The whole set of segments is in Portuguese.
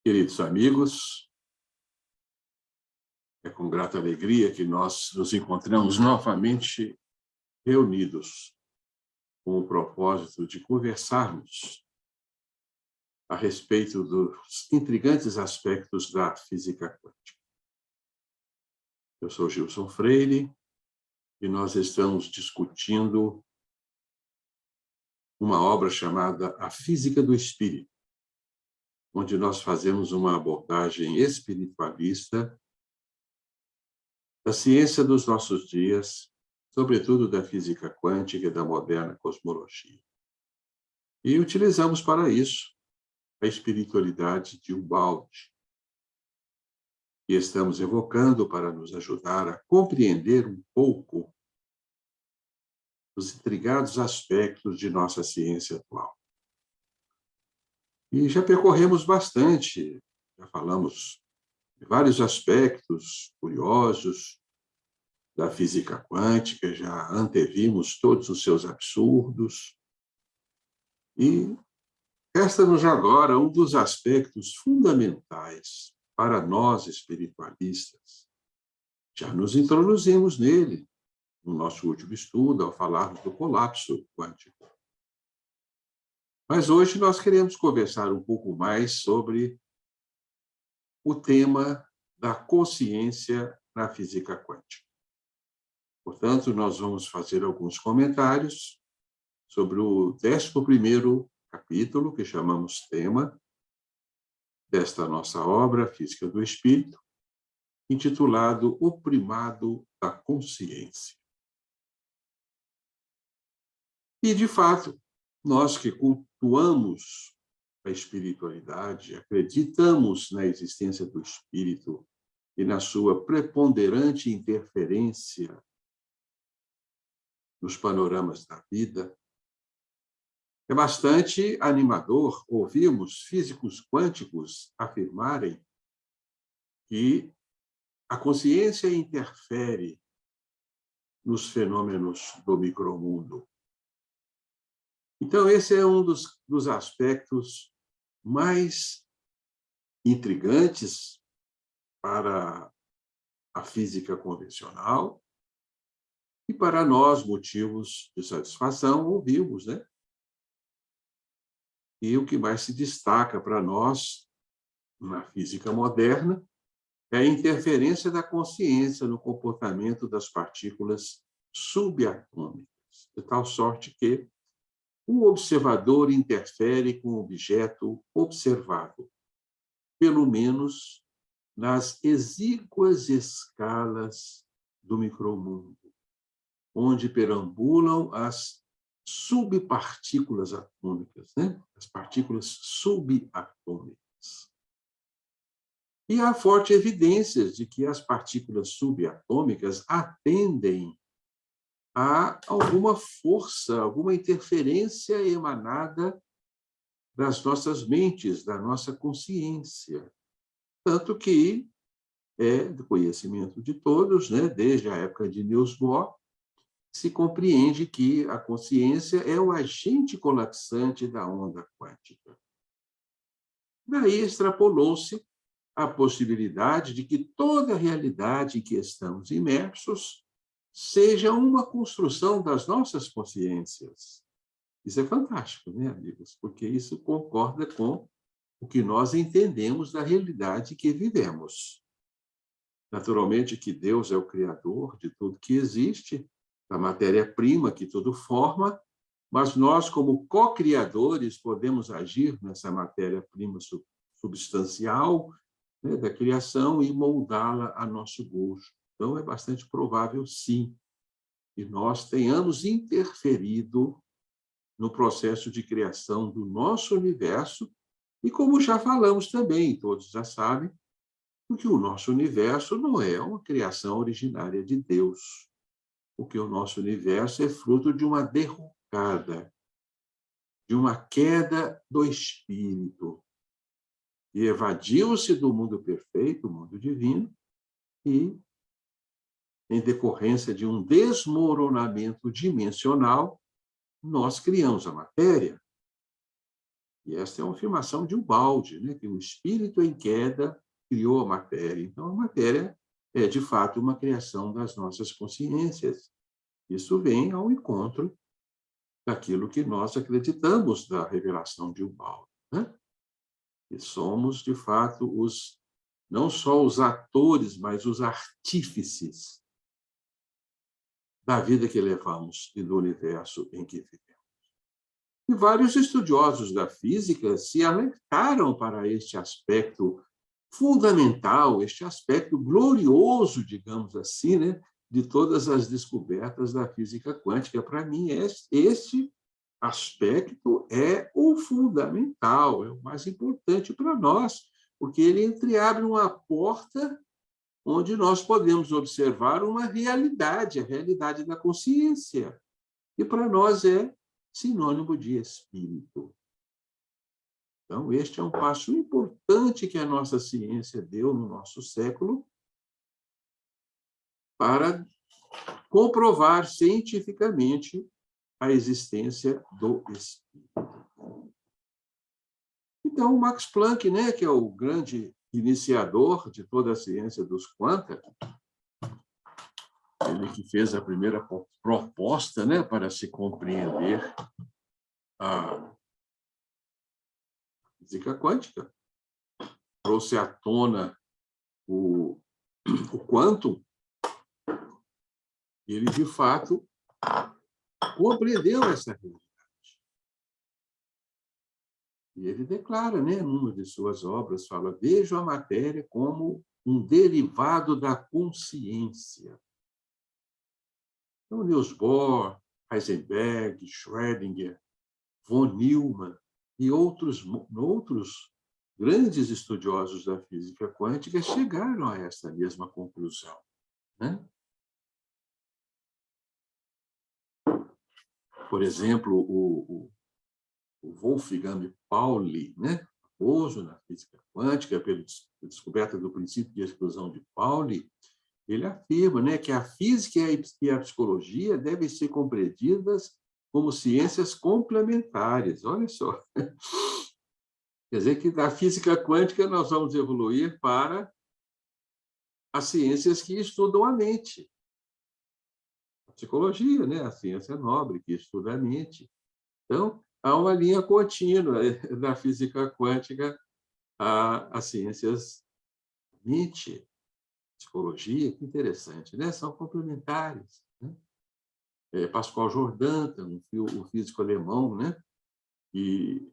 Queridos amigos, é com grata alegria que nós nos encontramos novamente reunidos com o propósito de conversarmos a respeito dos intrigantes aspectos da física quântica. Eu sou Gilson Freire e nós estamos discutindo uma obra chamada A Física do Espírito, onde nós fazemos uma abordagem espiritualista da ciência dos nossos dias, sobretudo da física quântica e da moderna cosmologia. E utilizamos para isso a espiritualidade de Ubaldi, e estamos evocando para nos ajudar a compreender um pouco os intrigados aspectos de nossa ciência atual. E já percorremos bastante, já falamos de vários aspectos curiosos da física quântica, já antevimos todos os seus absurdos, e resta-nos agora um dos aspectos fundamentais para nós espiritualistas. Já nos introduzimos nele no nosso último estudo, ao falarmos do colapso quântico. Mas hoje nós queremos conversar um pouco mais sobre o tema da consciência na física quântica. Portanto, nós vamos fazer alguns comentários sobre o 11º capítulo, que chamamos tema, desta nossa obra, Física do Espírito, intitulado O Primado da Consciência. E, de fato, nós que cultuamos a espiritualidade, acreditamos na existência do espírito e na sua preponderante interferência nos panoramas da vida, é bastante animador ouvirmos físicos quânticos afirmarem que a consciência interfere nos fenômenos do micromundo. Então, esse é um dos aspectos mais intrigantes para a física convencional e para nós, motivos de satisfação, ouvimos, né? E o que mais se destaca para nós, na física moderna, é a interferência da consciência no comportamento das partículas subatômicas, de tal sorte que o observador interfere com o objeto observado, pelo menos nas exíguas escalas do micromundo, onde perambulam as subpartículas atômicas, né? As partículas subatômicas. E há fortes evidências de que as partículas subatômicas atendem a alguma força, alguma interferência emanada das nossas mentes, da nossa consciência. Tanto que é do conhecimento de todos, né? Desde a época de Niels Bohr, se compreende que a consciência é o agente colapsante da onda quântica. Daí extrapolou-se a possibilidade de que toda a realidade em que estamos imersos seja uma construção das nossas consciências. Isso é fantástico, né, amigos? Porque isso concorda com o que nós entendemos da realidade que vivemos. Naturalmente que Deus é o Criador de tudo que existe, da matéria-prima que tudo forma, mas nós, como co-criadores, podemos agir nessa matéria-prima substancial, né, da criação e moldá-la a nosso gosto. Então, é bastante provável, sim, que nós tenhamos interferido no processo de criação do nosso universo, e como já falamos também, todos já sabem, porque o nosso universo não é uma criação originária de Deus, porque o nosso universo é fruto de uma derrocada, de uma queda do espírito, e evadiu-se do mundo perfeito, o mundo divino, e, em decorrência de um desmoronamento dimensional, nós criamos a matéria. E esta é uma afirmação de Ubaldi, né? Que o espírito em queda criou a matéria. Então, a matéria é, de fato, uma criação das nossas consciências. Isso vem ao encontro daquilo que nós acreditamos da revelação de Ubaldi, né? E somos, de fato, não só os atores, mas os artífices da vida que levamos e do universo em que vivemos. E vários estudiosos da física se alertaram para este aspecto fundamental, este aspecto glorioso, digamos assim, né, de todas as descobertas da física quântica. Para mim, este aspecto é o fundamental, é o mais importante para nós, porque ele entreabre uma porta onde nós podemos observar uma realidade, a realidade da consciência, que para nós é sinônimo de espírito. Então, este é um passo importante que a nossa ciência deu no nosso século para comprovar cientificamente a existência do espírito. Então, o Max Planck, né, que é o grande iniciador de toda a ciência dos quanta, ele que fez a primeira proposta, né, para se compreender a física quântica, trouxe à tona o quantum, ele, de fato, compreendeu essa realidade. E ele declara, né, numa de suas obras, fala: vejo a matéria como um derivado da consciência. Então, Niels Bohr, Heisenberg, Schrödinger, von Neumann e outros grandes estudiosos da física quântica chegaram a essa mesma conclusão, né? Por exemplo, o Wolfgang Pauli, né, famoso na física quântica pela descoberta do princípio de exclusão de Pauli, ele afirma, né, que a física e a psicologia devem ser compreendidas como ciências complementares. Olha só. Quer dizer que da física quântica nós vamos evoluir para as ciências que estudam a mente. A psicologia, né, a ciência nobre que estuda a mente. Então, há uma linha contínua da física quântica às ciências da mente, psicologia, que interessante, né? São complementares, né? Pascual Jordan, o físico alemão, né? E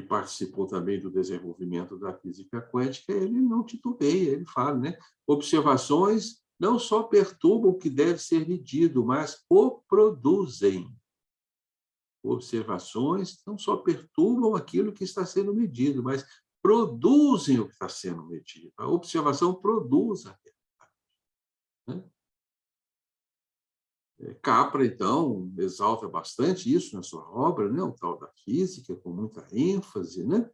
participou também do desenvolvimento da física quântica, ele não titubeia, ele fala, né? Observações não só perturbam o que deve ser medido, mas o produzem. Observações não só perturbam aquilo que está sendo medido, mas produzem o que está sendo medido. A observação produz a realidade, né? Capra, então, exalta bastante isso na sua obra, né? O tal da física, com muita ênfase, né?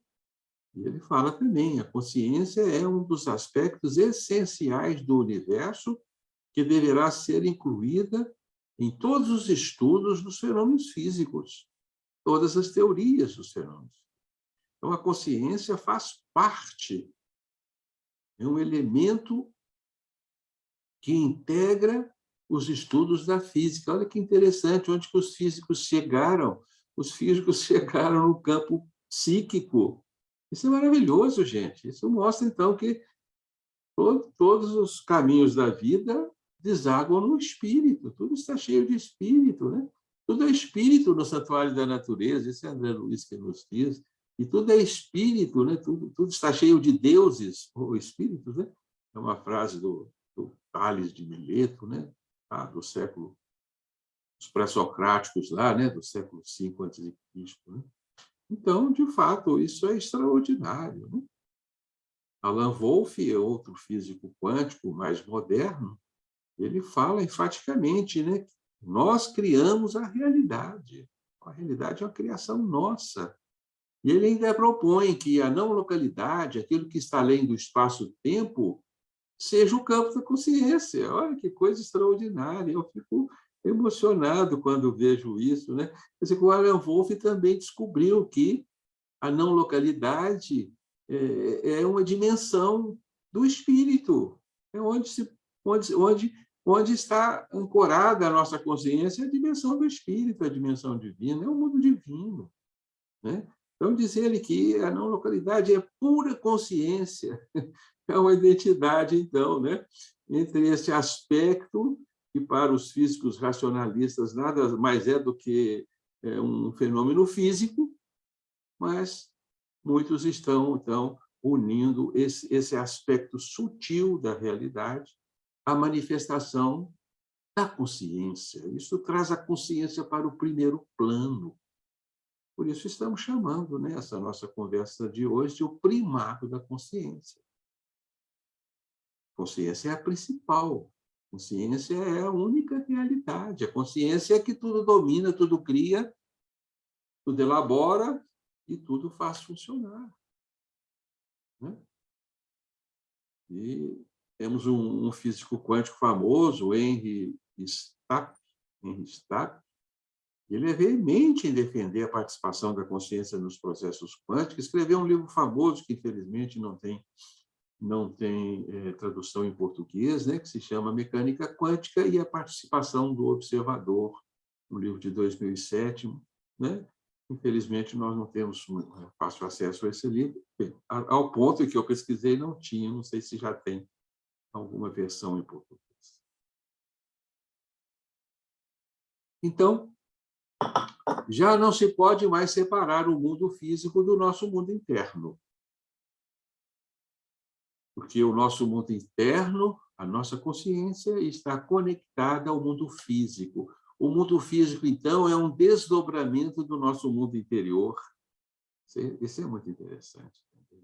E ele fala também, a consciência é um dos aspectos essenciais do universo que deverá ser incluída em todos os estudos dos fenômenos físicos, todas as teorias dos fenômenos. Então, a consciência faz parte, é um elemento que integra os estudos da física. Olha que interessante, onde que os físicos chegaram? Os físicos chegaram no campo psíquico. Isso é maravilhoso, gente. Isso mostra, então, que todos os caminhos da vida desaguam no espírito. Tudo está cheio de espírito, né? Tudo é espírito no santuário da natureza. Isso é André Luiz que nos diz. E tudo é espírito, né? Tudo está cheio de deuses ou espíritos, né? É uma frase do Tales de Mileto, né? Do século, os pré-socráticos lá, né? Do século V a.C., né? Então, de fato, isso é extraordinário, né? Alan Wolff, outro físico quântico mais moderno, ele fala enfaticamente, né? Nós criamos a realidade. A realidade é uma criação nossa. E ele ainda propõe que a não localidade, aquilo que está além do espaço-tempo, seja o campo da consciência. Olha que coisa extraordinária. Eu fico emocionado quando vejo isso, né? Quer dizer, o Alan Wolff também descobriu que A não localidade é uma dimensão do espírito, é onde está ancorada a nossa consciência, a dimensão do espírito, a dimensão divina, é o mundo divino, né? Então, diz ele que a não localidade é pura consciência, é uma identidade, então, né? Entre esse aspecto, que para os físicos racionalistas nada mais é do que um fenômeno físico, mas muitos estão, então, unindo esse aspecto sutil da realidade à manifestação da consciência. Isso traz a consciência para o primeiro plano. Por isso estamos chamando, né, essa nossa conversa de hoje de o primado da consciência. A consciência é a principal. A consciência é a única realidade. A consciência é que tudo domina, tudo cria, tudo elabora e tudo faz funcionar, né? E temos um físico quântico famoso, Henry Stapp, ele é veemente em defender a participação da consciência nos processos quânticos. Escreveu um livro famoso, que infelizmente não tem tradução em português, né, que se chama Mecânica Quântica e a Participação do Observador, um livro de 2007, né? Infelizmente, nós não temos fácil acesso a esse livro, ao ponto que eu pesquisei não tinha, não sei se já tem alguma versão em português. Então, já não se pode mais separar o mundo físico do nosso mundo interno. Porque o nosso mundo interno, a nossa consciência, está conectada ao mundo físico. O mundo físico, então, é um desdobramento do nosso mundo interior. Isso é muito interessante,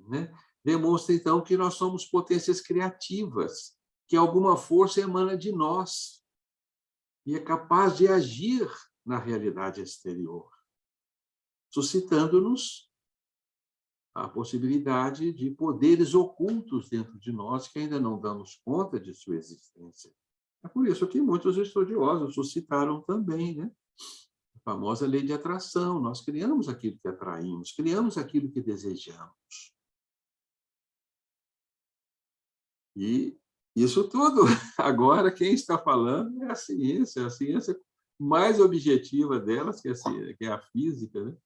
né? Demonstra, então, que nós somos potências criativas, que alguma força emana de nós e é capaz de agir na realidade exterior, suscitando-nos a possibilidade de poderes ocultos dentro de nós que ainda não damos conta de sua existência. É por isso que muitos estudiosos suscitaram também, né, a famosa lei de atração. Nós criamos aquilo que atraímos, criamos aquilo que desejamos. E isso tudo, agora, quem está falando é a ciência mais objetiva delas, que é a física, né?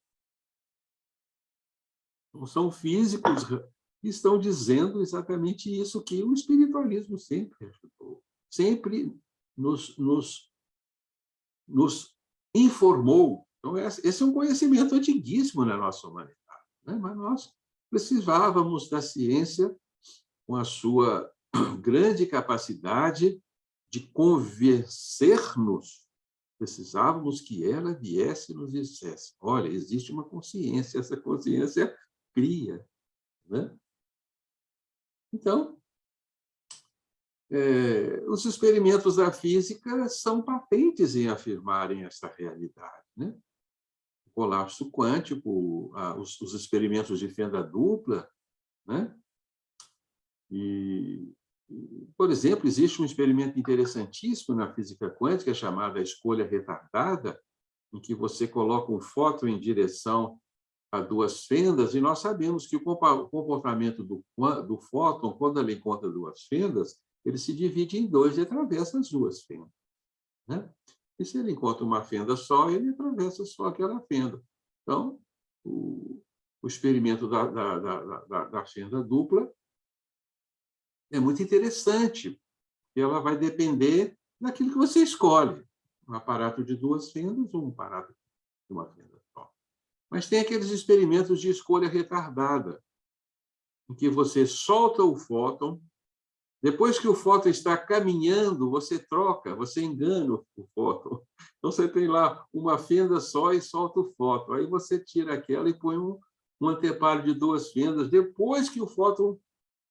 São físicos que estão dizendo exatamente isso que o espiritualismo sempre ajudou, sempre nos informou. Então, esse é um conhecimento antiguíssimo na nossa humanidade, né? Mas nós precisávamos da ciência com a sua grande capacidade de convencer-nos. Precisávamos que ela viesse e nos dissesse: olha, existe uma consciência, essa consciência cria, né? Então, os experimentos da física são patentes em afirmarem essa realidade, né? O colapso quântico, os experimentos de fenda dupla, né? E, por exemplo, existe um experimento interessantíssimo na física quântica chamado a escolha retardada, em que você coloca um fóton em direção a duas fendas, e nós sabemos que o comportamento do fóton, quando ele encontra duas fendas, ele se divide em dois e atravessa as duas fendas, né? E se ele encontra uma fenda só, ele atravessa só aquela fenda. Então, o experimento da fenda dupla é muito interessante, e ela vai depender daquilo que você escolhe. Um aparato de duas fendas ou um aparato de uma fenda só. Mas tem aqueles experimentos de escolha retardada, em que você solta o fóton, depois que o fóton está caminhando, você troca, você engana o fóton. Então, você tem lá uma fenda só e solta o fóton. Aí você tira aquela e põe um anteparo de duas fendas, depois que o fóton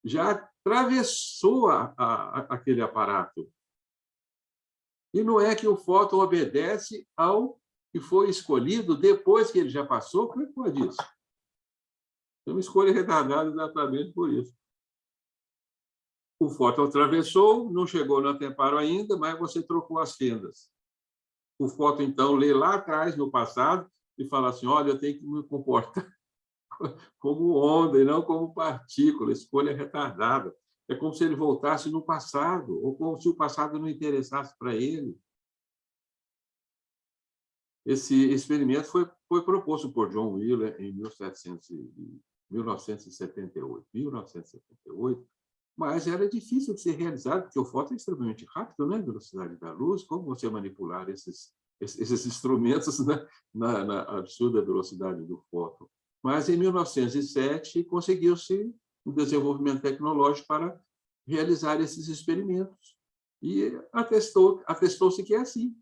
já atravessou aquele aparato. E não é que o fóton obedece ao que foi escolhido depois que ele já passou? Como é que pode isso? É uma escolha retardada exatamente por isso. O fóton atravessou, não chegou no anteparo ainda, mas você trocou as fendas. O fóton, então, lê lá atrás, no passado, e fala assim: olha, eu tenho que me comportar como onda e não como partícula, escolha retardada. É como se ele voltasse no passado, ou como se o passado não interessasse para ele. Esse experimento foi proposto por John Wheeler em 1978, mas era difícil de ser realizado, porque o fóton é extremamente rápido, né? A velocidade da luz, como você manipular esses instrumentos na absurda velocidade do fóton. Mas, em 1907, conseguiu-se um desenvolvimento tecnológico para realizar esses experimentos. E atestou-se que é assim.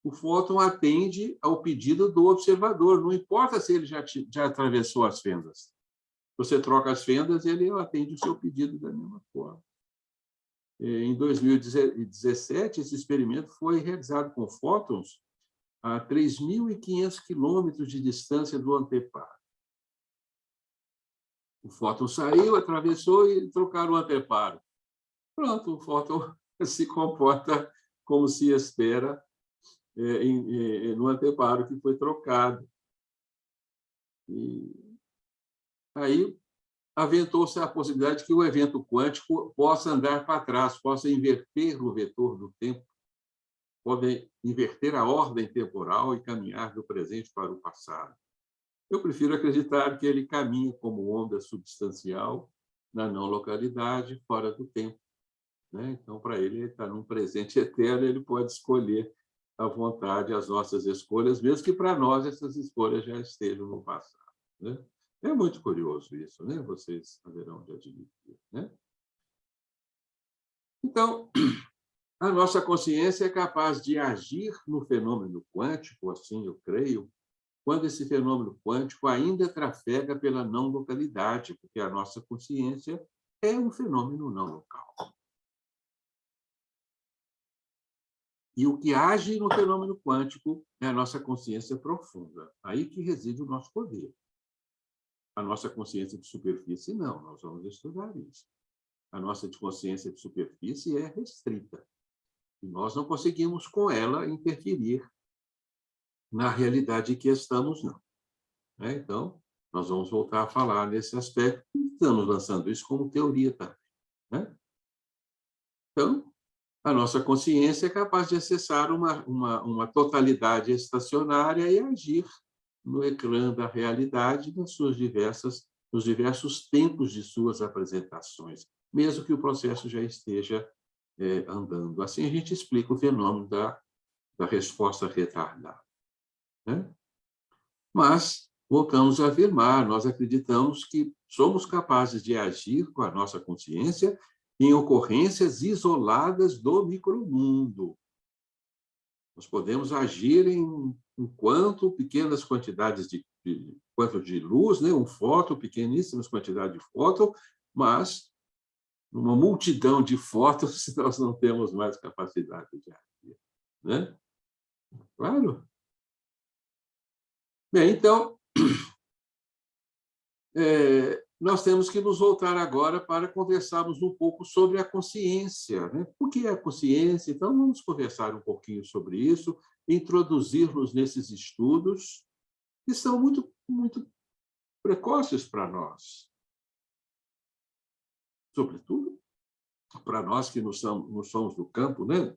O fóton atende ao pedido do observador, não importa se ele já atravessou as fendas. Você troca as fendas, ele atende o seu pedido da mesma forma. Em 2017, esse experimento foi realizado com fótons a 3.500 quilômetros de distância do anteparo. O fóton saiu, atravessou e trocaram o anteparo. Pronto, o fóton se comporta como se espera no anteparo que foi trocado. E aí aventou-se a possibilidade de que o evento quântico possa andar para trás, possa inverter o vetor do tempo, pode inverter a ordem temporal e caminhar do presente para o passado. Eu prefiro acreditar que ele caminha como onda substancial na não localidade, fora do tempo, né? Então, para ele está num presente eterno, ele pode escolher à vontade as nossas escolhas, mesmo que para nós essas escolhas já estejam no passado, né? É muito curioso isso, né? Vocês haverão de admitir, né? Então, a nossa consciência é capaz de agir no fenômeno quântico, assim eu creio, quando esse fenômeno quântico ainda trafega pela não localidade, porque a nossa consciência é um fenômeno não local. E o que age no fenômeno quântico é a nossa consciência profunda. Aí que reside o nosso poder. A nossa consciência de superfície, não. Nós vamos estudar isso. A nossa consciência de superfície é restrita. E nós não conseguimos, com ela, interferir na realidade em que estamos, não. Então, nós vamos voltar a falar nesse aspecto. Estamos lançando isso como teoria também, né? Então, a nossa consciência é capaz de acessar uma totalidade estacionária e agir no ecrã da realidade nos diversos tempos de suas apresentações, mesmo que o processo já esteja andando. Assim, a gente explica o fenômeno da resposta retardada, né? Mas, voltamos a afirmar, nós acreditamos que somos capazes de agir com a nossa consciência em ocorrências isoladas do micromundo. Nós podemos agir enquanto pequenas quantidades quanto de luz, né? Um fóton, pequeníssimas quantidades de fóton, mas numa multidão de fótons nós não temos mais capacidade de agir, né? Claro. Bem, então, nós temos que nos voltar agora para conversarmos um pouco sobre a consciência, né? O que é a consciência? Então, vamos conversar um pouquinho sobre isso, introduzir-nos nesses estudos, que são muito, muito precoces para nós. Sobretudo para nós que não somos do campo, né?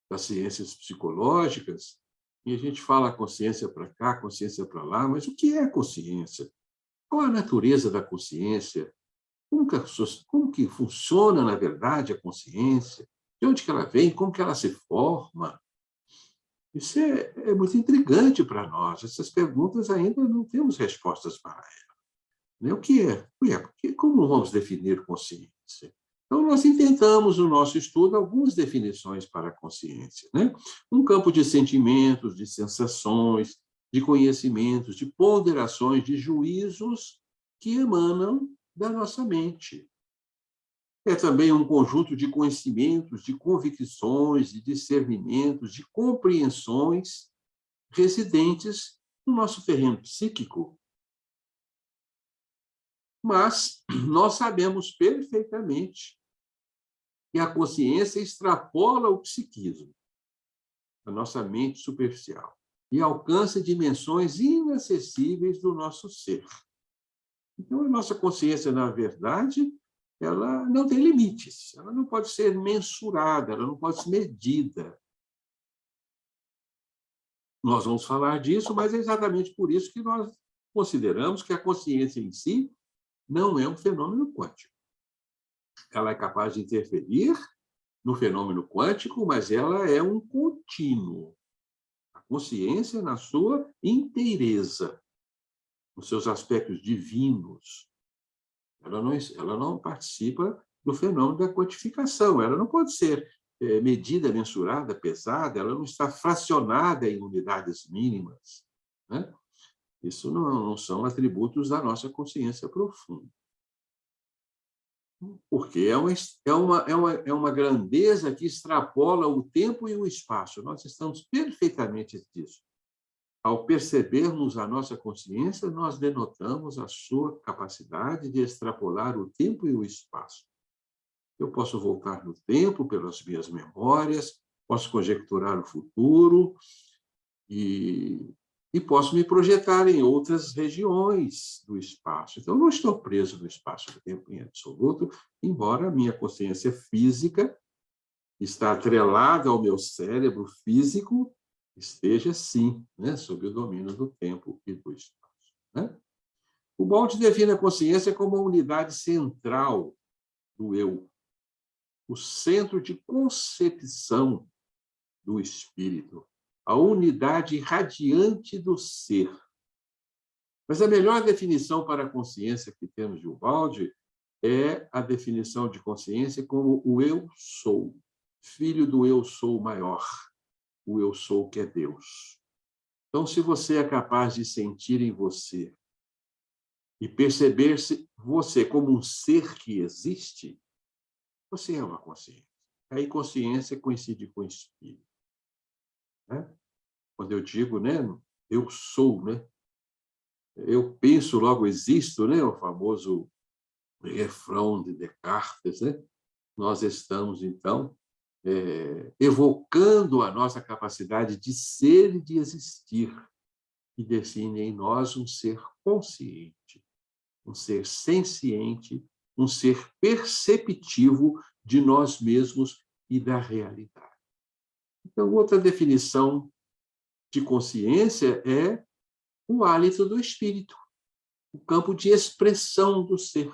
Das ciências psicológicas, e a gente fala consciência para cá, consciência para lá, mas o que é consciência? Qual a natureza da consciência? Como que funciona, na verdade, a consciência? De onde que ela vem? Como que ela se forma? Isso é muito intrigante para nós. Essas perguntas ainda não temos respostas para elas, né? O que é? Como vamos definir consciência? Então, nós intentamos, no nosso estudo, algumas definições para a consciência, né? Um campo de sentimentos, de sensações, de conhecimentos, de ponderações, de juízos que emanam da nossa mente. É também um conjunto de conhecimentos, de convicções, de discernimentos, de compreensões residentes no nosso terreno psíquico. Mas nós sabemos perfeitamente que a consciência extrapola o psiquismo, a nossa mente superficial, e alcança dimensões inacessíveis do nosso ser. Então, a nossa consciência, na verdade, ela não tem limites, ela não pode ser mensurada, ela não pode ser medida. Nós vamos falar disso, mas é exatamente por isso que nós consideramos que a consciência em si não é um fenômeno quântico. Ela é capaz de interferir no fenômeno quântico, mas ela é um contínuo. A consciência na sua inteireza, nos seus aspectos divinos, ela não participa do fenômeno da quantificação, ela não pode ser medida, mensurada, pesada, ela não está fracionada em unidades mínimas, né? Isso não são atributos da nossa consciência profunda. Porque é uma grandeza que extrapola o tempo e o espaço. Nós estamos perfeitamente disso. Ao percebermos a nossa consciência, nós denotamos a sua capacidade de extrapolar o tempo e o espaço. Eu posso voltar no tempo pelas minhas memórias, posso conjecturar o futuro e posso me projetar em outras regiões do espaço. Então, não estou preso no espaço-tempo em absoluto, embora a minha consciência física está atrelada ao meu cérebro físico, esteja, sim, né, sob o domínio do tempo e do espaço. Né? O Balde define a consciência como a unidade central do eu, o centro de concepção do espírito, a unidade radiante do ser. Mas a melhor definição para a consciência que temos de Ubaldi é a definição de consciência como o eu sou, filho do eu sou maior, o eu sou que é Deus. Então, se você é capaz de sentir em você e perceber-se você como um ser que existe, você é uma consciência. Aí consciência coincide com espírito. Né? Quando eu digo, né, eu sou, né? Eu penso, logo existo, né? O famoso refrão de Descartes, né? Nós estamos, então, evocando a nossa capacidade de ser e de existir, que define em nós um ser consciente, um ser senciente, um ser perceptivo de nós mesmos e da realidade. Então, outra definição de consciência é o hálito do espírito, o campo de expressão do ser.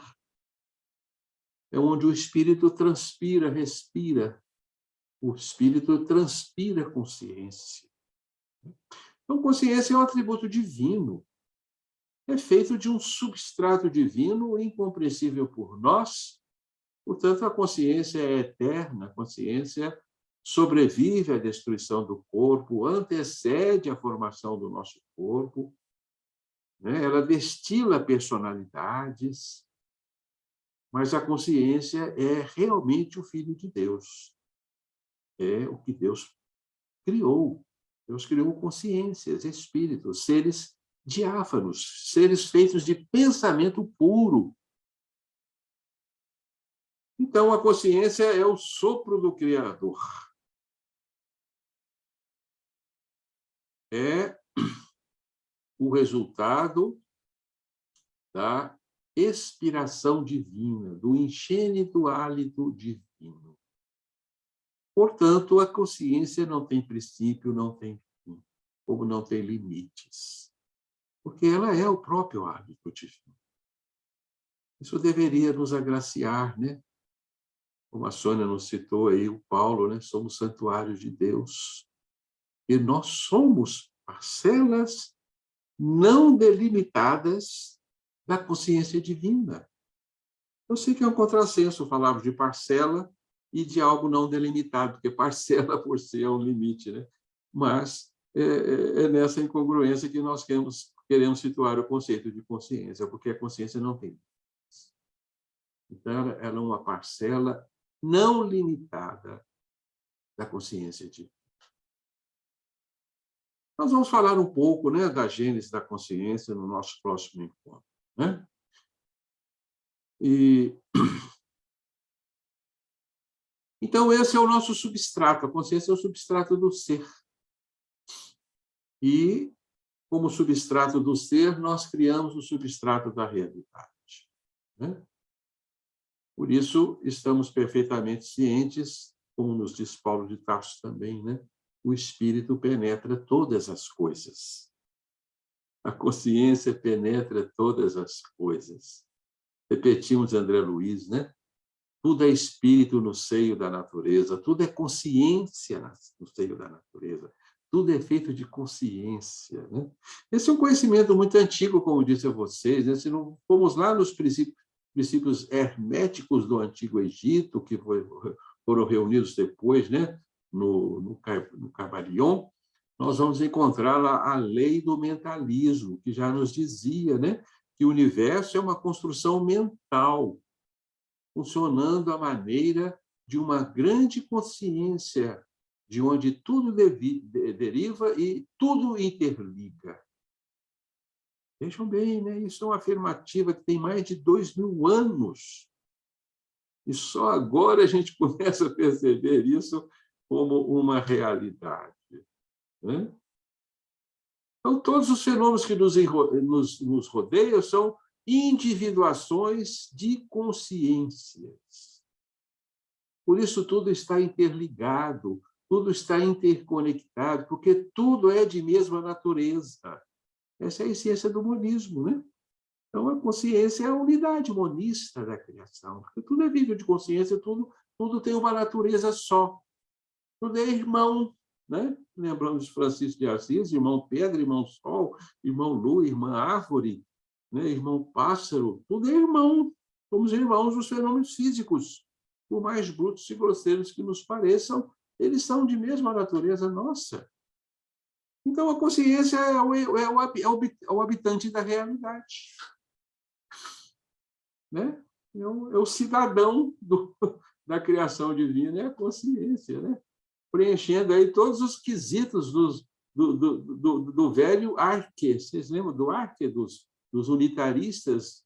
É onde o espírito transpira, respira. O espírito transpira consciência. Então, consciência é um atributo divino. É feito de um substrato divino incompreensível por nós. Portanto, a consciência é eterna, a consciência sobrevive à destruição do corpo, antecede a formação do nosso corpo, né? Ela destila personalidades, mas a consciência é realmente o Filho de Deus. É o que Deus criou. Deus criou consciências, espíritos, seres diáfanos, seres feitos de pensamento puro. Então, a consciência é o sopro do Criador. É o resultado da expiração divina, do ingênito hálito divino. Portanto, a consciência não tem princípio, não tem fim, como não tem limites, porque ela é o próprio hálito divino. Isso deveria nos agraciar, né? Como a Sônia nos citou aí, o Paulo, né? Somos santuários de Deus. E nós somos parcelas não delimitadas da consciência divina. Eu sei que é um contrassenso falarmos de parcela e de algo não delimitado, porque parcela por si é um limite, né? Mas é nessa incongruência que nós queremos situar o conceito de consciência, porque a consciência não tem limites. Então, ela é uma parcela não limitada da consciência divina. Nós vamos falar um pouco, né, da gênese da consciência no nosso próximo encontro, né? Então, esse é o nosso substrato. A consciência é o substrato do ser. E, como substrato do ser, nós criamos o substrato da realidade. né? Por isso, estamos perfeitamente cientes, como nos diz Paulo de Tarso também, né? O Espírito penetra todas as coisas. A consciência penetra todas as coisas. Repetimos André Luiz, né? Tudo é espírito no seio da natureza, tudo é consciência no seio da natureza, tudo é feito de consciência, né? Esse é um conhecimento muito antigo, como disse a vocês, né? Se não formos lá nos princípios herméticos do Antigo Egito, que foram reunidos depois, né? No Kybalion, nós vamos encontrar lá a lei do mentalismo, que já nos dizia, né? Que o universo é uma construção mental, funcionando à maneira de uma grande consciência, de onde tudo deriva e tudo interliga. Vejam bem, né? Isso é uma afirmativa que tem mais de 2000 anos. E só agora a gente começa a perceber isso como uma realidade, né? Então, todos os fenômenos que nos rodeiam são individuações de consciências. Por isso, tudo está interligado, tudo está interconectado, porque tudo é de mesma natureza. Essa é a essência do monismo, né? Então, a consciência é a unidade monista da criação, porque tudo é nível de consciência, tudo tem uma natureza só. Tudo é irmão, né? Lembramos de Francisco de Assis, irmão pedra, irmão sol, irmão lua, irmã árvore, né? Irmão pássaro, tudo é irmão. Somos irmãos dos fenômenos físicos. Por mais brutos e grosseiros que nos pareçam, eles são de mesma natureza nossa. Então, a consciência é o habitante da realidade, né? É o cidadão da criação divina, é a consciência, né? Preenchendo aí todos os quesitos do velho arque. Vocês lembram do arque, dos unitaristas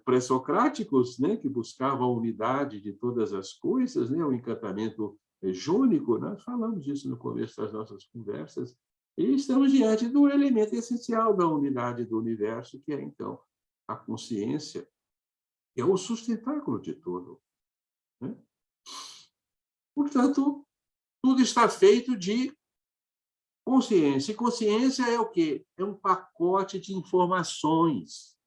pré-socráticos, né, que buscavam a unidade de todas as coisas, né, o encantamento jônico? Nós falamos disso no começo das nossas conversas, e estamos diante do elemento essencial da unidade do universo, que é, então, a consciência, que é o sustentáculo de tudo, né? Portanto, tudo está feito de consciência. E consciência é o quê? É um pacote de informações.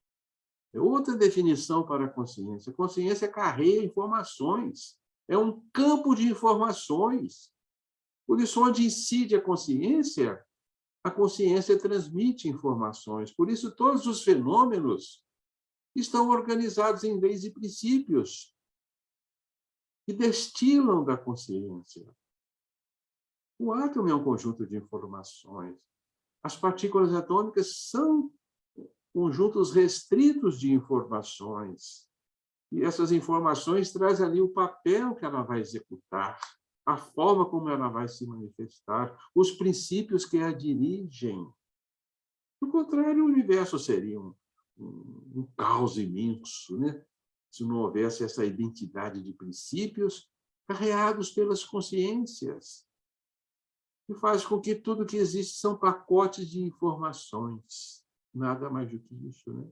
É outra definição para a consciência. Consciência carrega informações. É um campo de informações. Por isso, onde incide a consciência transmite informações. Por isso, todos os fenômenos estão organizados em leis e princípios que destilam da consciência. O átomo é um conjunto de informações. As partículas atômicas são conjuntos restritos de informações. E essas informações trazem ali o papel que ela vai executar, a forma como ela vai se manifestar, os princípios que a dirigem. Do contrário, o universo seria um caos imenso, né? Se não houvesse essa identidade de princípios carreados pelas consciências, que faz com que tudo que existe são pacotes de informações, nada mais do que isso, né?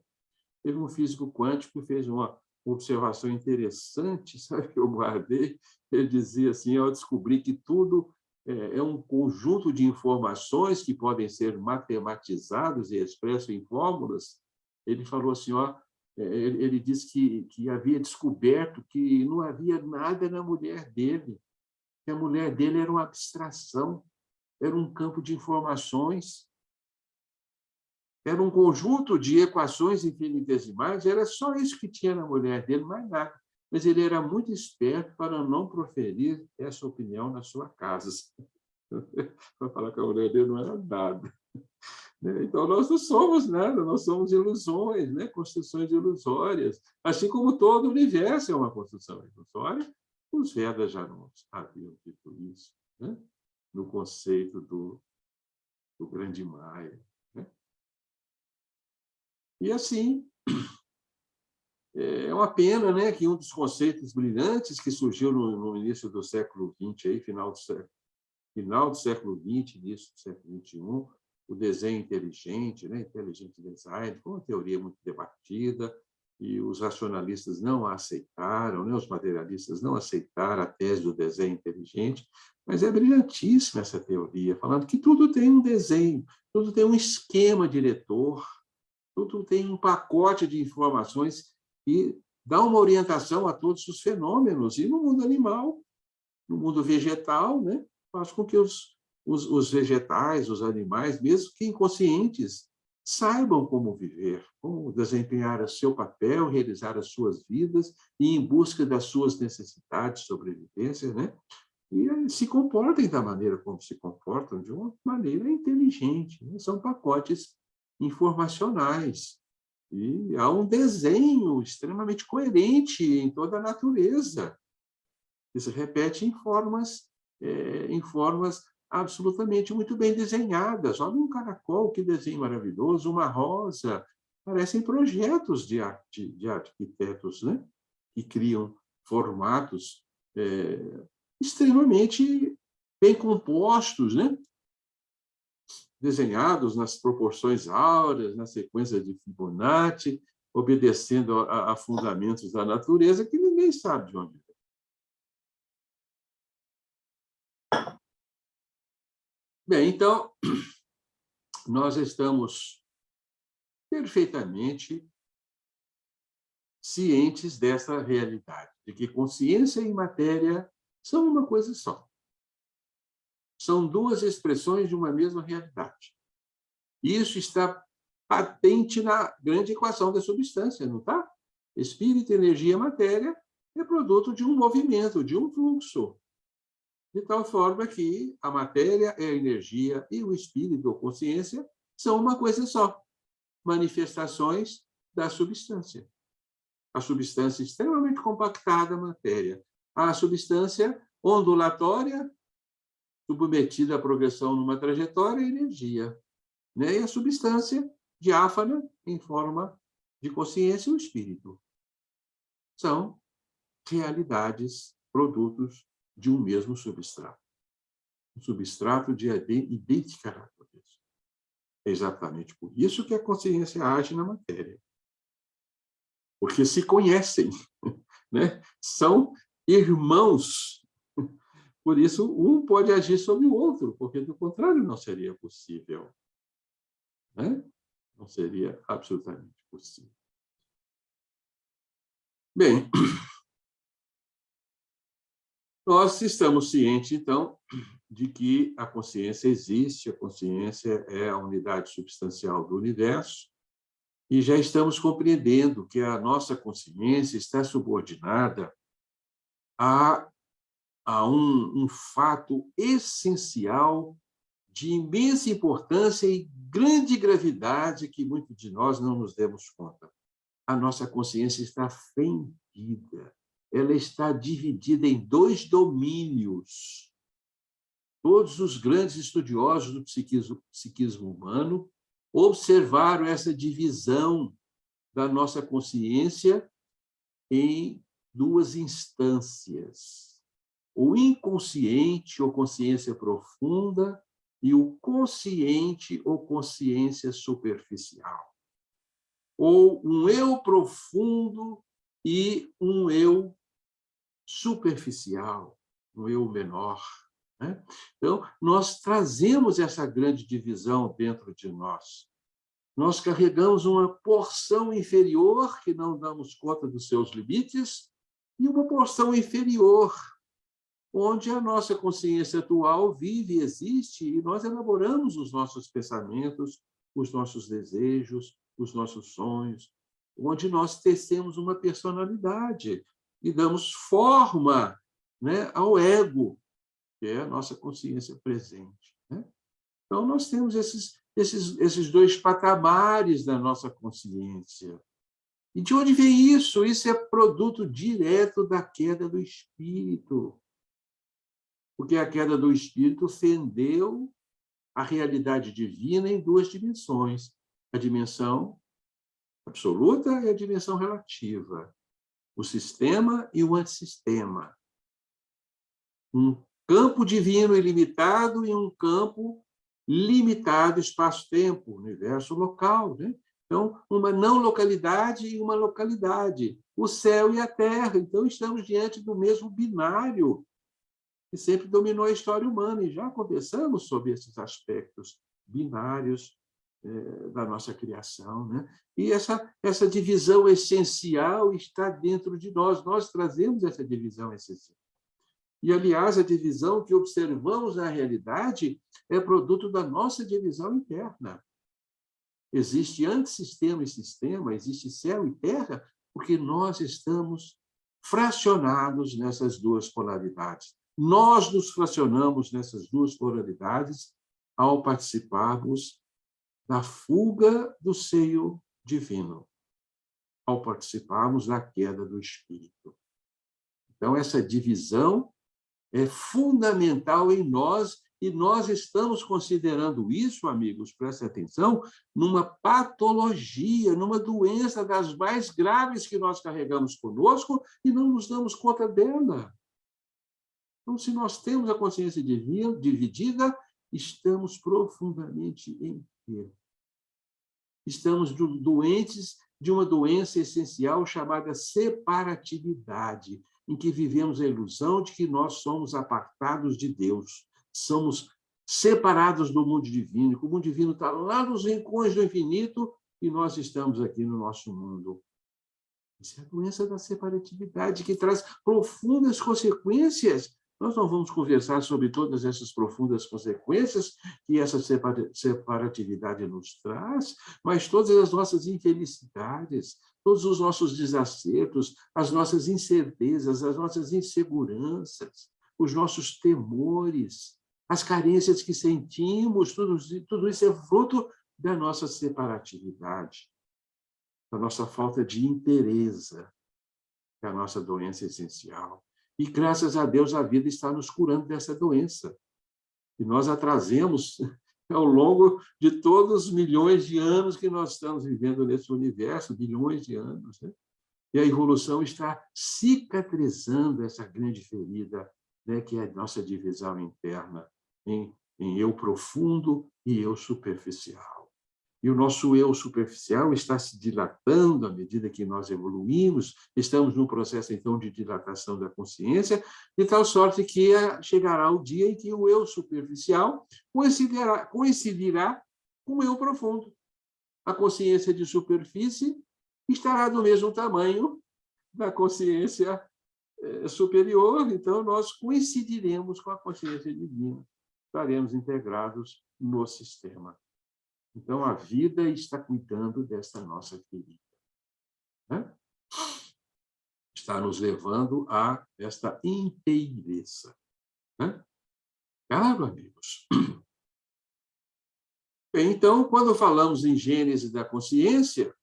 Teve um físico quântico que fez uma observação interessante, sabe, que eu guardei. Ele dizia assim: eu descobri que tudo é um conjunto de informações que podem ser matematizados e expressos em fórmulas. Ele falou assim, ó, ele disse que havia descoberto que não havia nada na mulher dele, que a mulher dele era uma abstração, era um campo de informações, era um conjunto de equações infinitesimais, era só isso que tinha na mulher dele, mais nada. Mas ele era muito esperto para não proferir essa opinião na sua casa. Para falar que a mulher dele não era nada. Então, nós não somos nada, nós somos ilusões, né? Construções ilusórias. Assim como todo o universo é uma construção ilusória, os Vedas já nos haviam dito isso, né? No conceito do grande Maia, né? E assim, é uma pena, né, que um dos conceitos brilhantes que surgiu no início do século XX, aí, final do século XX, início do século XXI, o desenho inteligente, né, inteligente design, foi uma teoria muito debatida, e os racionalistas não a aceitaram, né? Os materialistas não aceitaram a tese do desenho inteligente, mas é brilhantíssima essa teoria, falando que tudo tem um desenho, tudo tem um esquema diretor, tudo tem um pacote de informações que dá uma orientação a todos os fenômenos. E no mundo animal, no mundo vegetal, né, faz com que os vegetais, os animais, mesmo que inconscientes, saibam como viver, como desempenhar o seu papel, realizar as suas vidas e em busca das suas necessidades de sobrevivência, né? E se comportem da maneira como se comportam, de uma maneira inteligente, né? São pacotes informacionais. E há um desenho extremamente coerente em toda a natureza, que se repete em formas absolutamente muito bem desenhadas. Olha um caracol, que desenho maravilhoso, uma rosa. Parecem projetos de arquitetos, né? Que criam formatos extremamente bem compostos, né? Desenhados nas proporções áureas, na sequência de Fibonacci, obedecendo a fundamentos da natureza que ninguém sabe de onde vem. Bem, então, nós estamos perfeitamente cientes dessa realidade, de que consciência e matéria são uma coisa só. São duas expressões de uma mesma realidade. Isso está patente na grande equação da substância, não está? Espírito, energia, matéria é produto de um movimento, de um fluxo. De tal forma que a matéria é a energia e o espírito ou consciência são uma coisa só, manifestações da substância. A substância extremamente compactada, a matéria. A substância ondulatória, submetida à progressão numa trajetória, a energia. Né? E a substância diáfana, em forma de consciência, o espírito. São realidades, produtos de um mesmo substrato. Um substrato de idêntica natureza. É exatamente por isso que a consciência age na matéria. Porque se conhecem, né? São irmãos. Por isso, um pode agir sobre o outro, porque, do contrário, não seria possível. Né? Não seria absolutamente possível. Bem, nós estamos cientes, então, de que a consciência existe, a consciência é a unidade substancial do universo, e já estamos compreendendo que a nossa consciência está subordinada a um fato essencial de imensa importância e grande gravidade que muitos de nós não nos demos conta. A nossa consciência está fendida, ela está dividida em dois domínios. Todos os grandes estudiosos do psiquismo humano observaram essa divisão da nossa consciência em duas instâncias: o inconsciente ou consciência profunda e o consciente ou consciência superficial. Ou um eu profundo e um eu superficial, um eu menor. Né? Então, nós trazemos essa grande divisão dentro de nós. Nós carregamos uma porção inferior, que não damos conta dos seus limites, e uma porção inferior, onde a nossa consciência atual vive e existe, e nós elaboramos os nossos pensamentos, os nossos desejos, os nossos sonhos, onde nós tecemos uma personalidade e damos forma, né, ao ego, que é a nossa consciência presente. Né? Então, nós temos esses dois patamares da nossa consciência. E de onde vem isso? Isso é produto direto da queda do espírito. Porque a queda do espírito fendeu a realidade divina em duas dimensões: a dimensão absoluta e a dimensão relativa, o sistema e o antissistema. Um campo divino ilimitado e um campo limitado, espaço-tempo, universo local. Né? Então, uma não localidade e uma localidade, o céu e a terra. Então, estamos diante do mesmo binário que sempre dominou a história humana, e já conversamos sobre esses aspectos binários da nossa criação, né? E essa divisão essencial está dentro de nós trazemos essa divisão essencial. E, aliás, a divisão que observamos na realidade é produto da nossa divisão interna. Existe antissistema e sistema, existe céu e terra, porque nós estamos fracionados nessas duas polaridades. Nós nos fracionamos nessas duas polaridades ao participarmos da fuga do seio divino, ao participarmos da queda do espírito. Então, essa divisão é fundamental em nós, e nós estamos considerando isso, amigos, prestem atenção, numa patologia, numa doença das mais graves que nós carregamos conosco e não nos damos conta dela. Então, se nós temos a consciência dividida, estamos profundamente enfermos. Estamos doentes de uma doença essencial chamada separatividade, em que vivemos a ilusão de que nós somos apartados de Deus, somos separados do mundo divino, que o mundo divino está lá nos rincões do infinito e nós estamos aqui no nosso mundo. Isso é a doença da separatividade, que traz profundas consequências. Nós não vamos conversar sobre todas essas profundas consequências que essa separatividade nos traz, mas todas as nossas infelicidades, todos os nossos desacertos, as nossas incertezas, as nossas inseguranças, os nossos temores, as carências que sentimos, tudo isso é fruto da nossa separatividade, da nossa falta de inteireza, que é a nossa doença essencial. E, graças a Deus, a vida está nos curando dessa doença. E nós a trazemos ao longo de todos os milhões de anos que nós estamos vivendo nesse universo, bilhões de anos, né? E a evolução está cicatrizando essa grande ferida, né, que é a nossa divisão interna em eu profundo e eu superficial. E o nosso eu superficial está se dilatando à medida que nós evoluímos, estamos num processo, então, de dilatação da consciência, de tal sorte que chegará o dia em que o eu superficial coincidirá com o eu profundo. A consciência de superfície estará do mesmo tamanho da consciência superior, então nós coincidiremos com a consciência divina, estaremos integrados no sistema. Então, a vida está cuidando desta nossa ferida, né? Está nos levando a esta inteireza, né? Claro, amigos. Bem, então, quando falamos em gênese da consciência,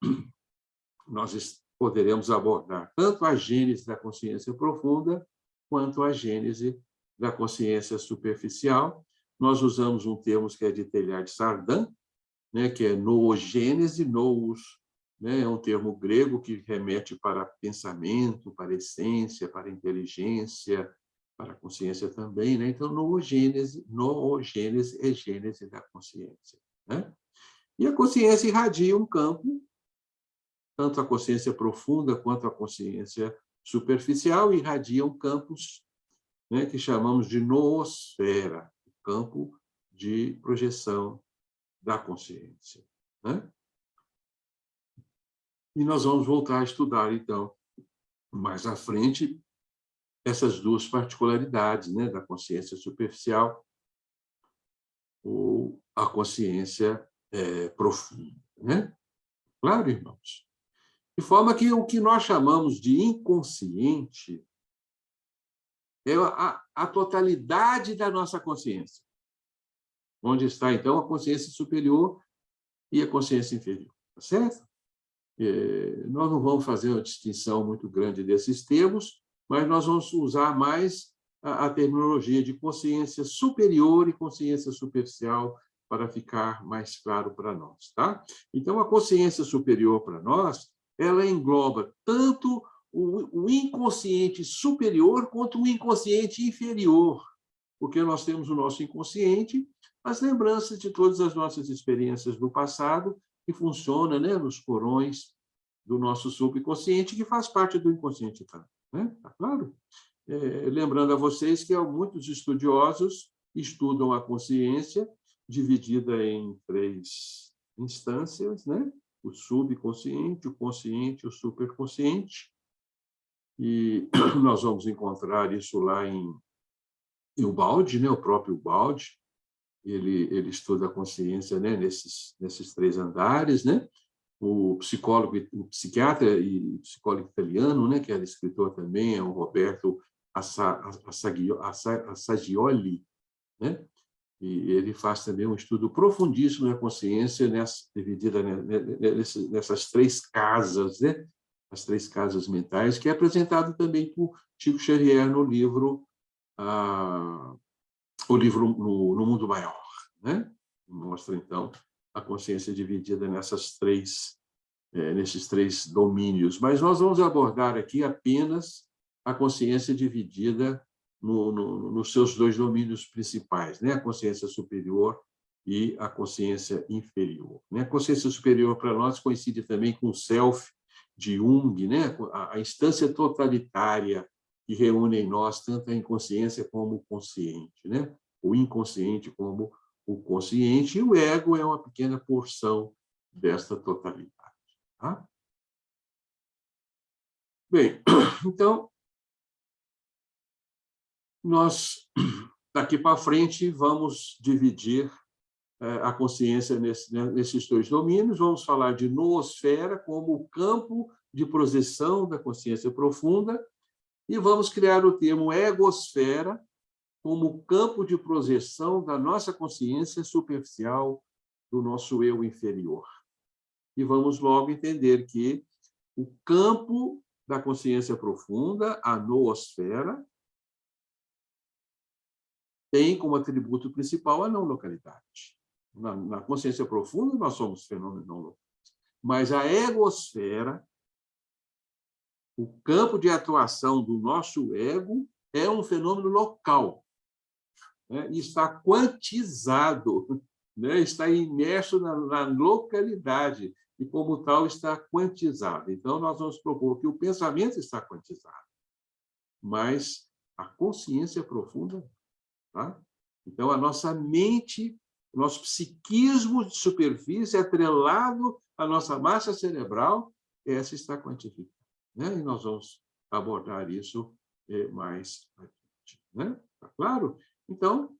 nós poderemos abordar tanto a gênese da consciência profunda quanto a gênese da consciência superficial. Nós usamos um termo que é de Teilhard-Chardin, né, que é noogênese, nous, né, é um termo grego que remete para pensamento, para essência, para inteligência, para a consciência também, né? Então, noogênese é gênese da consciência, né? E a consciência irradia um campo, tanto a consciência profunda quanto a consciência superficial irradiam campos, né, que chamamos de noosfera, campo de projeção da consciência, né? E nós vamos voltar a estudar, então, mais à frente, essas duas particularidades, né, da consciência superficial ou a consciência profunda, né? Claro, irmãos. De forma que o que nós chamamos de inconsciente é a totalidade da nossa consciência, onde está, então, a consciência superior e a consciência inferior, tá certo? Nós não vamos fazer uma distinção muito grande desses termos, mas nós vamos usar mais a terminologia de consciência superior e consciência superficial para ficar mais claro para nós, tá? Então, a consciência superior para nós, ela engloba tanto o inconsciente superior quanto o inconsciente inferior, porque nós temos o nosso inconsciente, as lembranças de todas as nossas experiências do passado, que funciona, né, nos porões do nosso subconsciente, que faz parte do inconsciente também, né? Tá claro? Lembrando a vocês que muitos estudiosos estudam a consciência dividida em 3 instâncias, né? O subconsciente, o consciente e o superconsciente. E nós vamos encontrar isso lá em Ubaldi, né? O próprio Ubaldi, ele estuda a consciência, né? nesses 3 andares, né? O psicólogo, o psiquiatra e psicólogo italiano, né? Que era escritor também, é o Roberto Assagioli, né? E ele faz também um estudo profundíssimo da consciência dividida nessas 3 casas, né? As 3 casas mentais, que é apresentado também por Chico Xavier no livro o livro No Mundo Maior, né? Mostra então a consciência dividida nesses 3 domínios. Mas nós vamos abordar aqui apenas a consciência dividida nos seus 2 domínios principais, né? A consciência superior e a consciência inferior, né? A consciência superior, para nós, coincide também com o self de Jung, né? A instância totalitária que reúne em nós tanto a inconsciência como o consciente, né? O inconsciente como o consciente, e o ego é uma pequena porção desta totalidade. Tá? Bem, então, nós, daqui para frente, vamos dividir a consciência nesses 2 domínios. Vamos falar de noosfera como o campo de projeção da consciência profunda e vamos criar o termo egosfera como o campo de projeção da nossa consciência superficial, do nosso eu inferior. E vamos logo entender que o campo da consciência profunda, a noosfera, tem como atributo principal a não localidade. Na consciência profunda, nós somos fenômenos não locais. Mas a egosfera, o campo de atuação do nosso ego, é um fenômeno local, né? E está quantizado, né? Está imerso na localidade, e, como tal, está quantizado. Então, nós vamos propor que o pensamento está quantizado, mas a consciência profunda, tá? Então, a nossa mente, o nosso psiquismo de superfície, atrelado à nossa massa cerebral, essa está quantificada, né? E nós vamos abordar isso mais adiante, né? Tá claro? Então,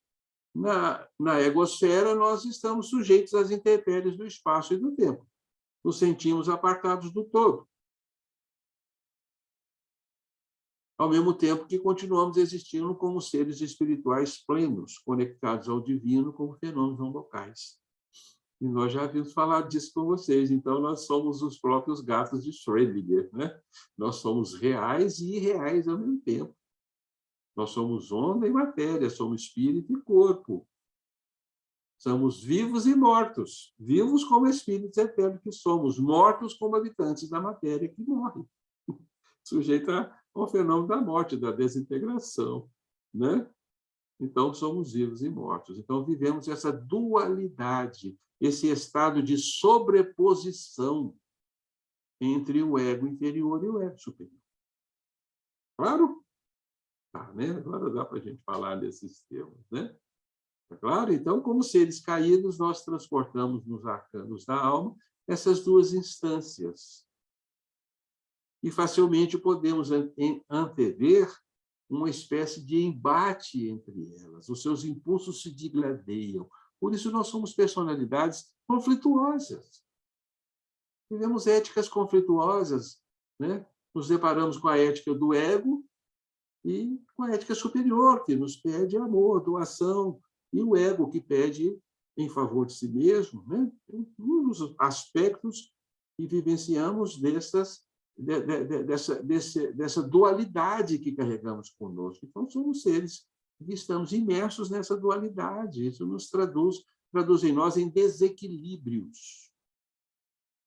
na egosfera, nós estamos sujeitos às intempéries do espaço e do tempo. Nos sentimos apartados do todo, ao mesmo tempo que continuamos existindo como seres espirituais plenos, conectados ao divino como fenômenos não locais. E nós já havíamos falado disso com vocês, então nós somos os próprios gatos de Schrödinger, né? Nós somos reais e irreais ao mesmo tempo. Nós somos onda e matéria, somos espírito e corpo. Somos vivos e mortos, vivos como espíritos eternos que somos, mortos como habitantes da matéria que morrem, sujeito ao fenômeno da morte, da desintegração, né? Então, somos vivos e mortos. Então, vivemos essa dualidade, esse estado de sobreposição entre o ego inferior e o ego superior. Claro? Tá, né? Agora dá para a gente falar desses termos, né? Tá claro? Então, como seres caídos, nós transportamos nos arcanos da alma essas 2 instâncias. E facilmente podemos antever uma espécie de embate entre elas. Os seus impulsos se digladeiam. Por isso, nós somos personalidades conflituosas. Vivemos éticas conflituosas, né? Nos deparamos com a ética do ego e com a ética superior, que nos pede amor, doação, e o ego, que pede em favor de si mesmo, né? Um dos aspectos que vivenciamos dessa dualidade que carregamos conosco. Então, somos seres que estamos imersos nessa dualidade. Isso nos traduz em nós em desequilíbrios.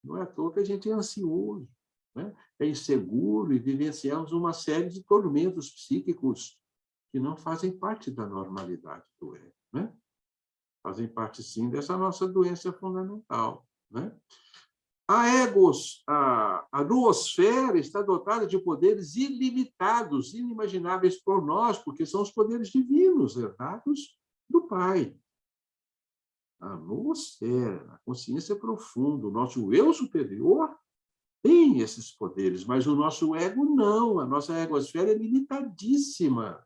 Não é à toa que a gente é ansioso, né? É inseguro e vivenciamos uma série de tormentos psíquicos que não fazem parte da normalidade do ego, né? Fazem parte, sim, dessa nossa doença fundamental. né? A noosfera está dotada de poderes ilimitados, inimagináveis por nós, porque são os poderes divinos herdados do Pai. A noosfera, a consciência profunda, o nosso eu superior tem esses poderes, mas o nosso ego não. A nossa egosfera é limitadíssima.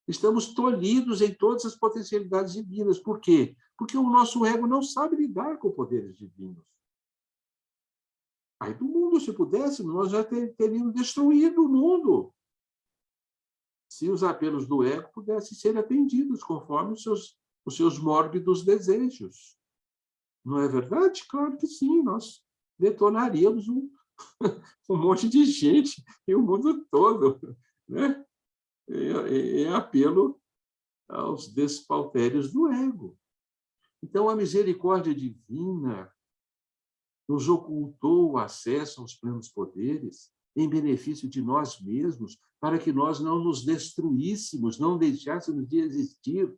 Estamos tolhidos em todas as potencialidades divinas. Por quê? Porque o nosso ego não sabe lidar com poderes divinos. Aí do mundo, se pudéssemos, nós já teríamos destruído o mundo. Se os apelos do ego pudessem ser atendidos conforme os seus mórbidos desejos. Não é verdade? Claro que sim, nós detonaríamos um monte de gente e o mundo todo, né? Em apelo aos despautérios do ego. Então, a misericórdia divina nos ocultou o acesso aos plenos poderes em benefício de nós mesmos, para que nós não nos destruíssemos, não deixássemos de existir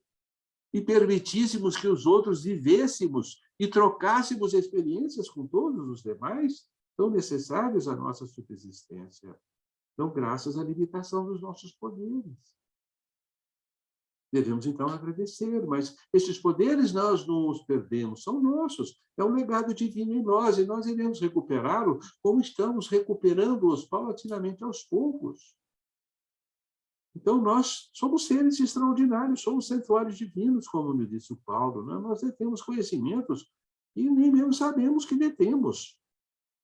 e permitíssemos que os outros vivêssemos e trocássemos experiências com todos os demais tão necessários à nossa subsistência. Então, graças à limitação dos nossos poderes. Devemos, então, agradecer, mas esses poderes nós não os perdemos, são nossos, é um legado divino em nós, e nós iremos recuperá-lo como estamos recuperando-os paulatinamente aos poucos. Então, nós somos seres extraordinários, somos santuários divinos, como me disse o Paulo, né? Nós detemos conhecimentos e nem mesmo sabemos que detemos.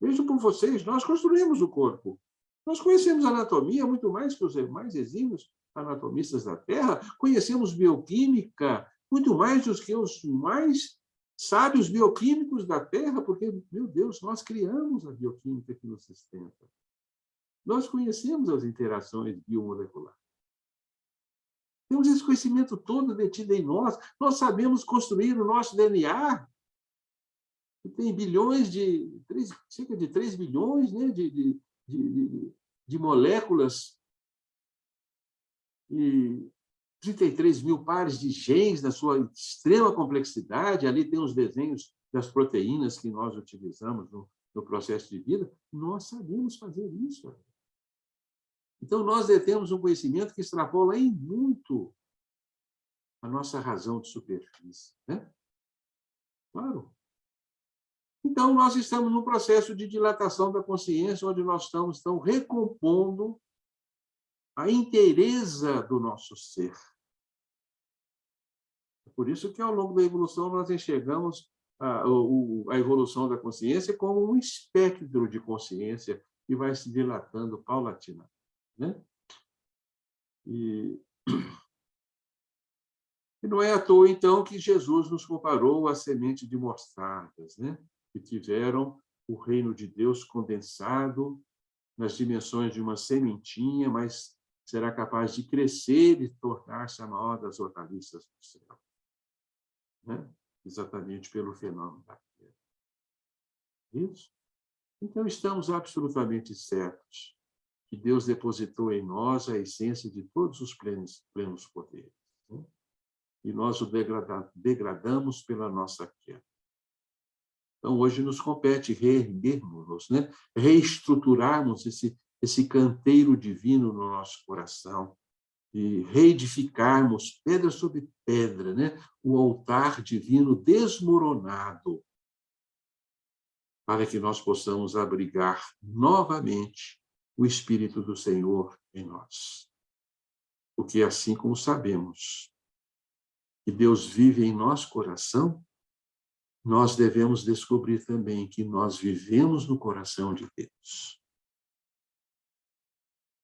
Vejam por vocês, nós construímos o corpo. Nós conhecemos anatomia muito mais que os mais exímios anatomistas da Terra, conhecemos bioquímica muito mais do que os mais sábios bioquímicos da Terra, porque, meu Deus, nós criamos a bioquímica que nos sustenta. Nós conhecemos as interações biomoleculares. Temos esse conhecimento todo detido em nós. Nós sabemos construir o nosso DNA, que tem cerca de 3 bilhões, né, de moléculas e 33 mil pares de genes na sua extrema complexidade. Ali tem os desenhos das proteínas que nós utilizamos no processo de vida. Nós sabemos fazer isso. Então, nós detemos um conhecimento que extrapola em muito a nossa razão de superfície, né? Claro. Então, nós estamos num processo de dilatação da consciência, onde nós estamos então, recompondo a inteireza do nosso ser. É por isso que, ao longo da evolução, nós enxergamos a evolução da consciência como um espectro de consciência que vai se dilatando paulatinamente, né? E não é à toa, então, que Jesus nos comparou à semente de mostardas, né? Que tiveram o reino de Deus condensado nas dimensões de uma sementinha, mas será capaz de crescer e tornar-se a maior das hortaliças do céu, né? Exatamente pelo fenômeno da queda. Isso? Então, estamos absolutamente certos que Deus depositou em nós a essência de todos os plenos poderes, né? E nós o degradamos pela nossa queda. Então, hoje nos compete reerguermos-nos, né? Reestruturarmos esse canteiro divino no nosso coração e reedificarmos pedra sobre pedra, né? O altar divino desmoronado, para que nós possamos abrigar novamente o Espírito do Senhor em nós. Porque assim como sabemos que Deus vive em nosso coração, nós devemos descobrir também que nós vivemos no coração de Deus.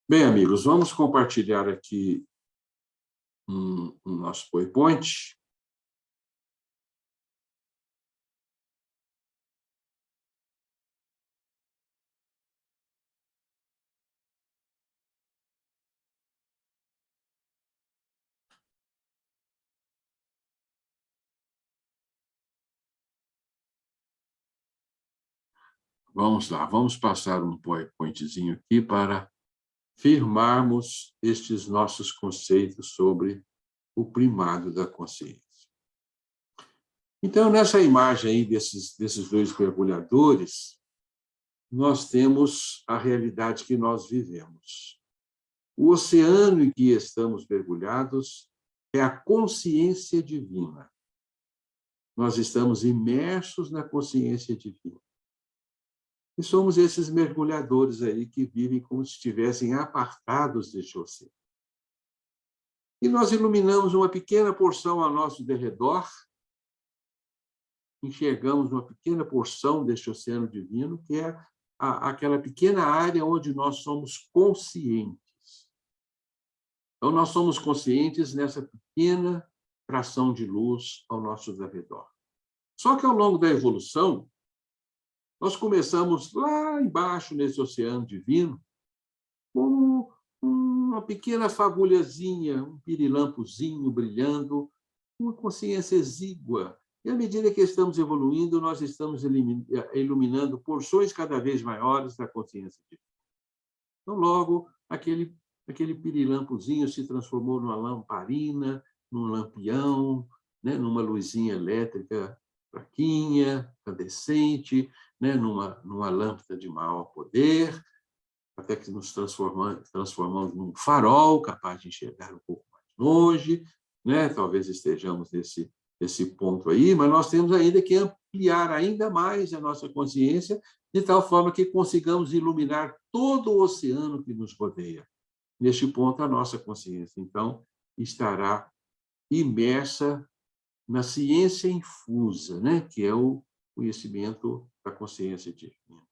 Bem, amigos, vamos compartilhar aqui um nosso PowerPoint. Vamos lá, vamos passar um PowerPointzinho aqui para firmarmos estes nossos conceitos sobre o primado da consciência. Então, nessa imagem aí desses dois mergulhadores, nós temos a realidade que nós vivemos. O oceano em que estamos mergulhados é a consciência divina. Nós estamos imersos na consciência divina. E somos esses mergulhadores aí que vivem como se estivessem apartados deste oceano. E nós iluminamos uma pequena porção ao nosso derredor, enxergamos uma pequena porção deste oceano divino, que é aquela pequena área onde nós somos conscientes. Então, nós somos conscientes nessa pequena fração de luz ao nosso redor. Só que, ao longo da evolução, nós começamos lá embaixo, nesse oceano divino, como uma pequena fagulhazinha, um pirilampozinho brilhando, uma consciência exígua. E, à medida que estamos evoluindo, nós estamos iluminando porções cada vez maiores da consciência divina. Então, logo, aquele pirilampozinho se transformou numa lamparina, num lampião, né, numa luzinha elétrica fraquinha, incandescente, né, numa lâmpada de maior poder, até que nos transformamos num farol capaz de enxergar um pouco mais longe, né? Talvez estejamos nesse ponto aí, mas nós temos ainda que ampliar ainda mais a nossa consciência, de tal forma que consigamos iluminar todo o oceano que nos rodeia. Neste ponto, a nossa consciência, então, estará imersa na ciência infusa, né? Que é o conhecimento da consciência divina.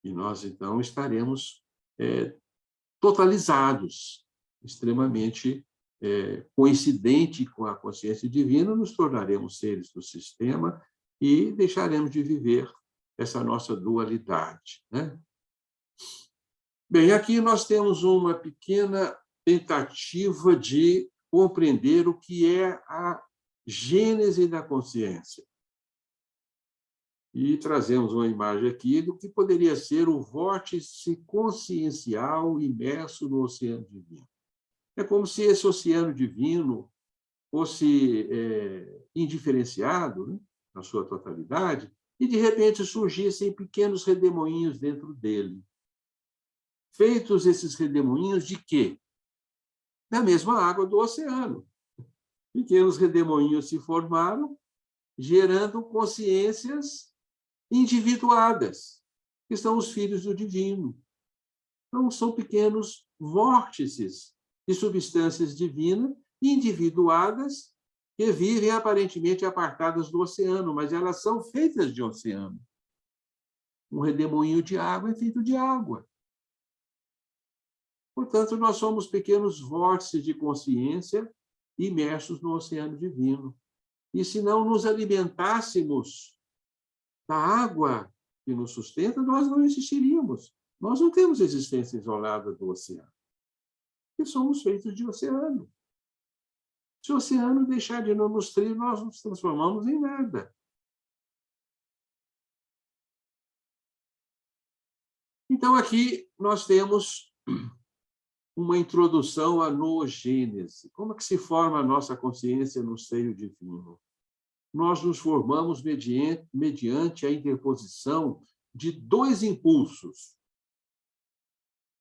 E nós, então, estaremos totalizados, extremamente coincidente com a consciência divina, nos tornaremos seres do sistema e deixaremos de viver essa nossa dualidade, né? Bem, aqui nós temos uma pequena tentativa de compreender o que é a gênese da consciência. E trazemos uma imagem aqui do que poderia ser o vórtice consciencial imerso no oceano divino. É como se esse oceano divino fosse indiferenciado, né, na sua totalidade, e, de repente, surgissem pequenos redemoinhos dentro dele. Feitos esses redemoinhos de quê? Da mesma água do oceano. Pequenos redemoinhos se formaram, gerando consciências individuadas, que são os filhos do divino. Então, são pequenos vórtices de substâncias divinas individuadas que vivem aparentemente apartadas do oceano, mas elas são feitas de oceano. Um redemoinho de água é feito de água. Portanto, nós somos pequenos vórtices de consciência imersos no oceano divino. E se não nos alimentássemos da água que nos sustenta, nós não existiríamos. Nós não temos existência isolada do oceano. Porque somos feitos de oceano. Se o oceano deixar de nos nutrir, nós nos transformamos em nada. Então, aqui nós temos uma introdução à noogênese. Como é que se forma a nossa consciência no seio divino? Nós nos formamos mediante a interposição de dois impulsos.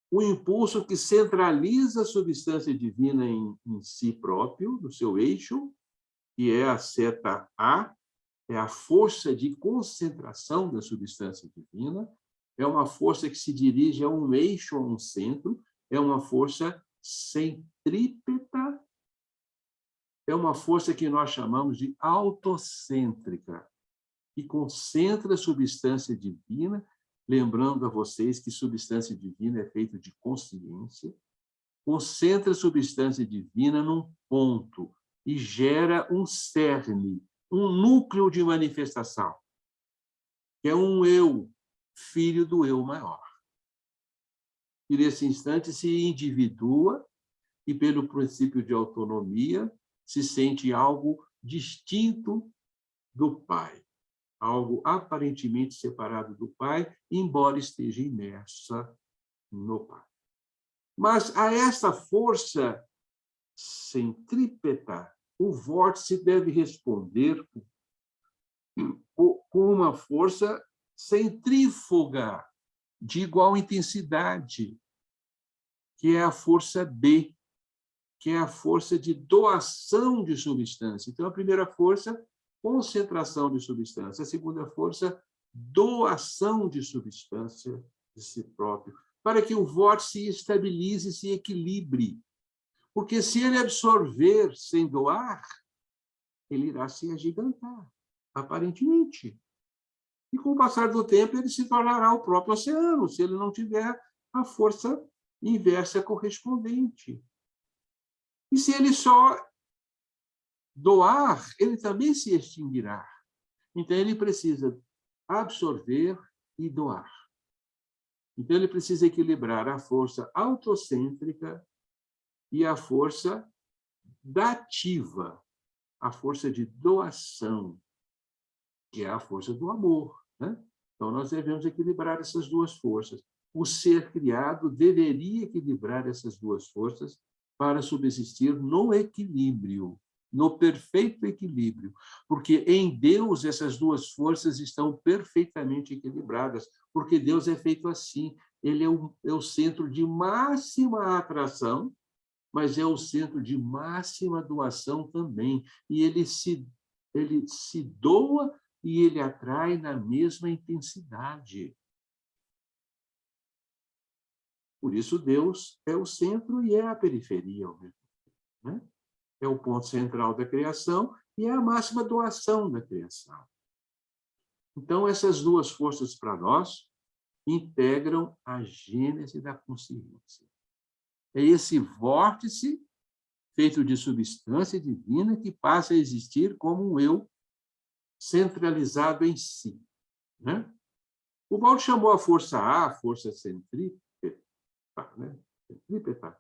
O impulso que centraliza a substância divina em si próprio, no seu eixo, que é a seta A, é a força de concentração da substância divina, é uma força que se dirige a um eixo, a um centro, é uma força centrípeta, é uma força que nós chamamos de autocêntrica, que concentra a substância divina, lembrando a vocês que substância divina é feita de consciência, concentra a substância divina num ponto e gera um cerne, um núcleo de manifestação, que é um eu, filho do eu maior. E, nesse instante, se individua e, pelo princípio de autonomia, se sente algo distinto do Pai, algo aparentemente separado do Pai, embora esteja imersa no Pai. Mas a essa força centrípeta, o vórtice deve responder com uma força centrífuga de igual intensidade, que é a força B, que é a força de doação de substância. Então, a primeira força, concentração de substância. A segunda força, doação de substância de si próprio, para que o vórtice se estabilize e se equilibre. Porque se ele absorver sem doar, ele irá se agigantar, aparentemente. E com o passar do tempo, ele se tornará o próprio oceano, se ele não tiver a força inversa correspondente. E se ele só doar, ele também se extinguirá. Então, ele precisa absorver e doar. Então, ele precisa equilibrar a força autocêntrica e a força dativa, a força de doação, que é a força do amor, né? Então, nós devemos equilibrar essas duas forças. O ser criado deveria equilibrar essas duas forças para subsistir no equilíbrio, no perfeito equilíbrio, porque em Deus essas duas forças estão perfeitamente equilibradas, porque Deus é feito assim, ele é o centro de máxima atração, mas é o centro de máxima doação também, e ele se doa e ele atrai na mesma intensidade. Por isso, Deus é o centro e é a periferia ao mesmo tempo, né? É o ponto central da criação e é a máxima doação da criação. Então, essas duas forças para nós integram a gênese da consciência. É esse vórtice feito de substância divina que passa a existir como um eu centralizado em si, né? O Baldo chamou a força A, a força centrípeta, né? Centrípeta,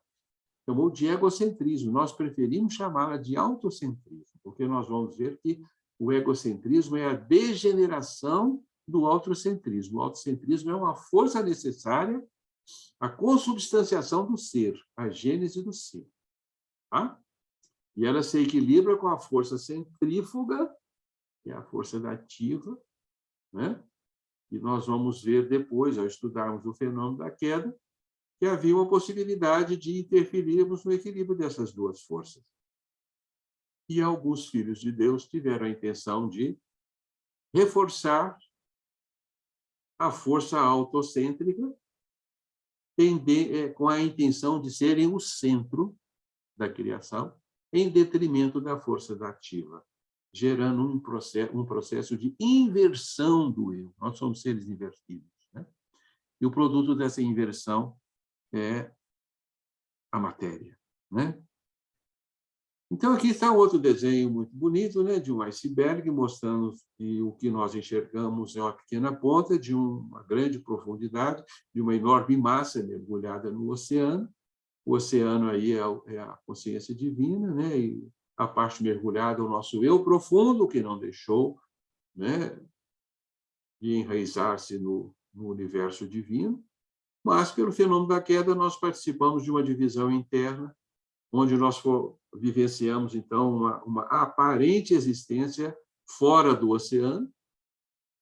chamou de egocentrismo. Nós preferimos chamá-la de autocentrismo, porque nós vamos ver que o egocentrismo é a degeneração do autocentrismo. O autocentrismo é uma força necessária à consubstanciação do ser, à gênese do ser. Tá? E ela se equilibra com a força centrífuga, que é a força dativa, né? E nós vamos ver depois, ao estudarmos o fenômeno da queda, que havia uma possibilidade de interferirmos no equilíbrio dessas duas forças. E alguns filhos de Deus tiveram a intenção de reforçar a força autocêntrica, com a intenção de serem o centro da criação, em detrimento da força dativa, gerando um processo de inversão do eu. Nós somos seres invertidos, né? E o produto dessa inversão é a matéria, né? Então, aqui está outro desenho muito bonito, né, de um iceberg, mostrando que o que nós enxergamos é uma pequena ponta de uma grande profundidade, de uma enorme massa mergulhada no oceano. O oceano aí é a consciência divina, né, e a parte mergulhada é o nosso eu profundo, que não deixou, né, de enraizar-se no universo divino. Mas, pelo fenômeno da queda, nós participamos de uma divisão interna, onde nós vivenciamos, então, uma aparente existência fora do oceano,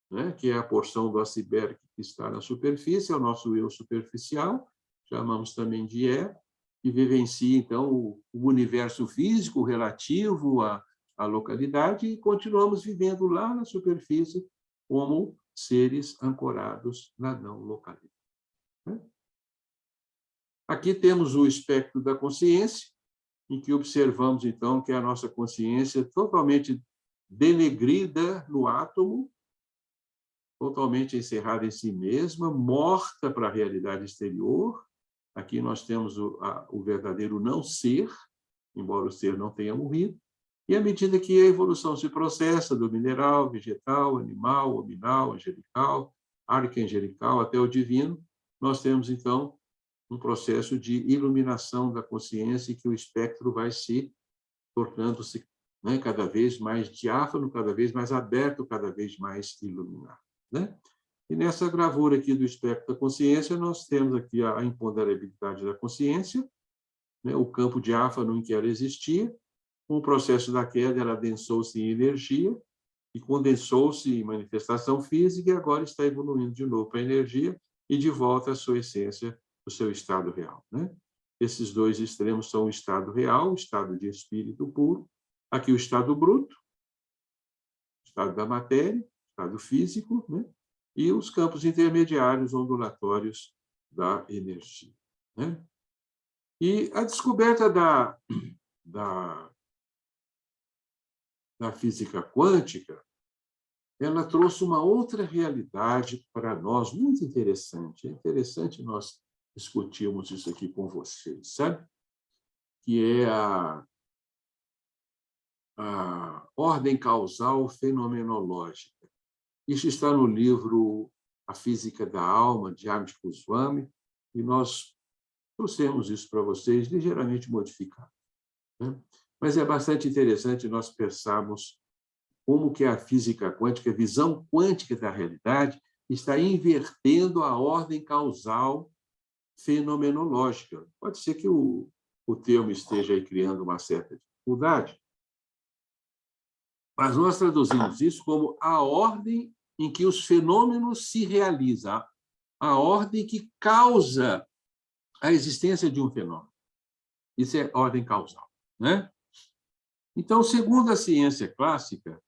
né, que é a porção do iceberg que está na superfície, é o nosso eu superficial, chamamos também de ego, que vivencia, então, o universo físico relativo à localidade, e continuamos vivendo lá na superfície como seres ancorados na não localidade. Aqui temos o espectro da consciência, em que observamos, então, que a nossa consciência é totalmente denegrida no átomo, totalmente encerrada em si mesma, morta para a realidade exterior. Aqui nós temos o verdadeiro não-ser, embora o ser não tenha morrido. E à medida que a evolução se processa do mineral, vegetal, animal, hominal, angelical, arquangelical, até o divino, nós temos, então, um processo de iluminação da consciência e que o espectro vai se tornando-se, né, cada vez mais diáfano, cada vez mais aberto, cada vez mais iluminado, né? E nessa gravura aqui do espectro da consciência, nós temos aqui a imponderabilidade da consciência, né, o campo diáfano em que ela existia. Com o processo da queda, ela adensou-se em energia, e condensou-se em manifestação física e agora está evoluindo de novo para a energia e de volta à sua essência, o seu estado real, né? Esses dois extremos são o estado real, o estado de espírito puro, aqui o estado bruto, o estado da matéria, o estado físico, né? E os campos intermediários ondulatórios da energia, né? E a descoberta da física quântica, ela trouxe uma outra realidade para nós, muito interessante. É interessante nós discutirmos isso aqui com vocês, sabe? Que é a ordem causal fenomenológica. Isso está no livro A Física da Alma, de Amit Goswami, e nós trouxemos isso para vocês, ligeiramente modificado, né? Mas é bastante interessante nós pensarmos como que a física quântica, a visão quântica da realidade, está invertendo a ordem causal fenomenológica. Pode ser que o termo esteja aí criando uma certa dificuldade, mas nós traduzimos isso como a ordem em que os fenômenos se realizam, a ordem que causa a existência de um fenômeno. Isso é ordem causal, né? Então, segundo a ciência clássica,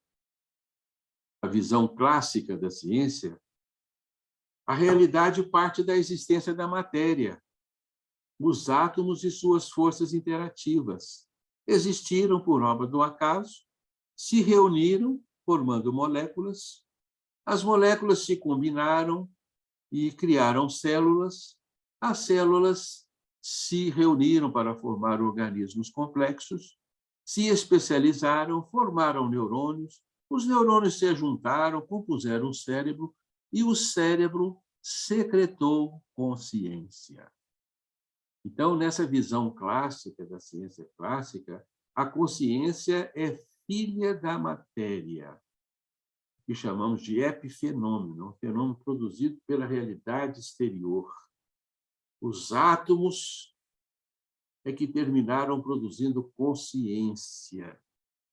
a visão clássica da ciência, a realidade parte da existência da matéria. Os átomos e suas forças interativas existiram por obra do acaso, se reuniram, formando moléculas. As moléculas se combinaram e criaram células. As células se reuniram para formar organismos complexos, se especializaram, formaram neurônios. Os neurônios se juntaram, compuseram o cérebro, e o cérebro secretou consciência. Então, nessa visão clássica, da ciência clássica, a consciência é filha da matéria, que chamamos de epifenômeno, um fenômeno produzido pela realidade exterior. Os átomos é que terminaram produzindo consciência,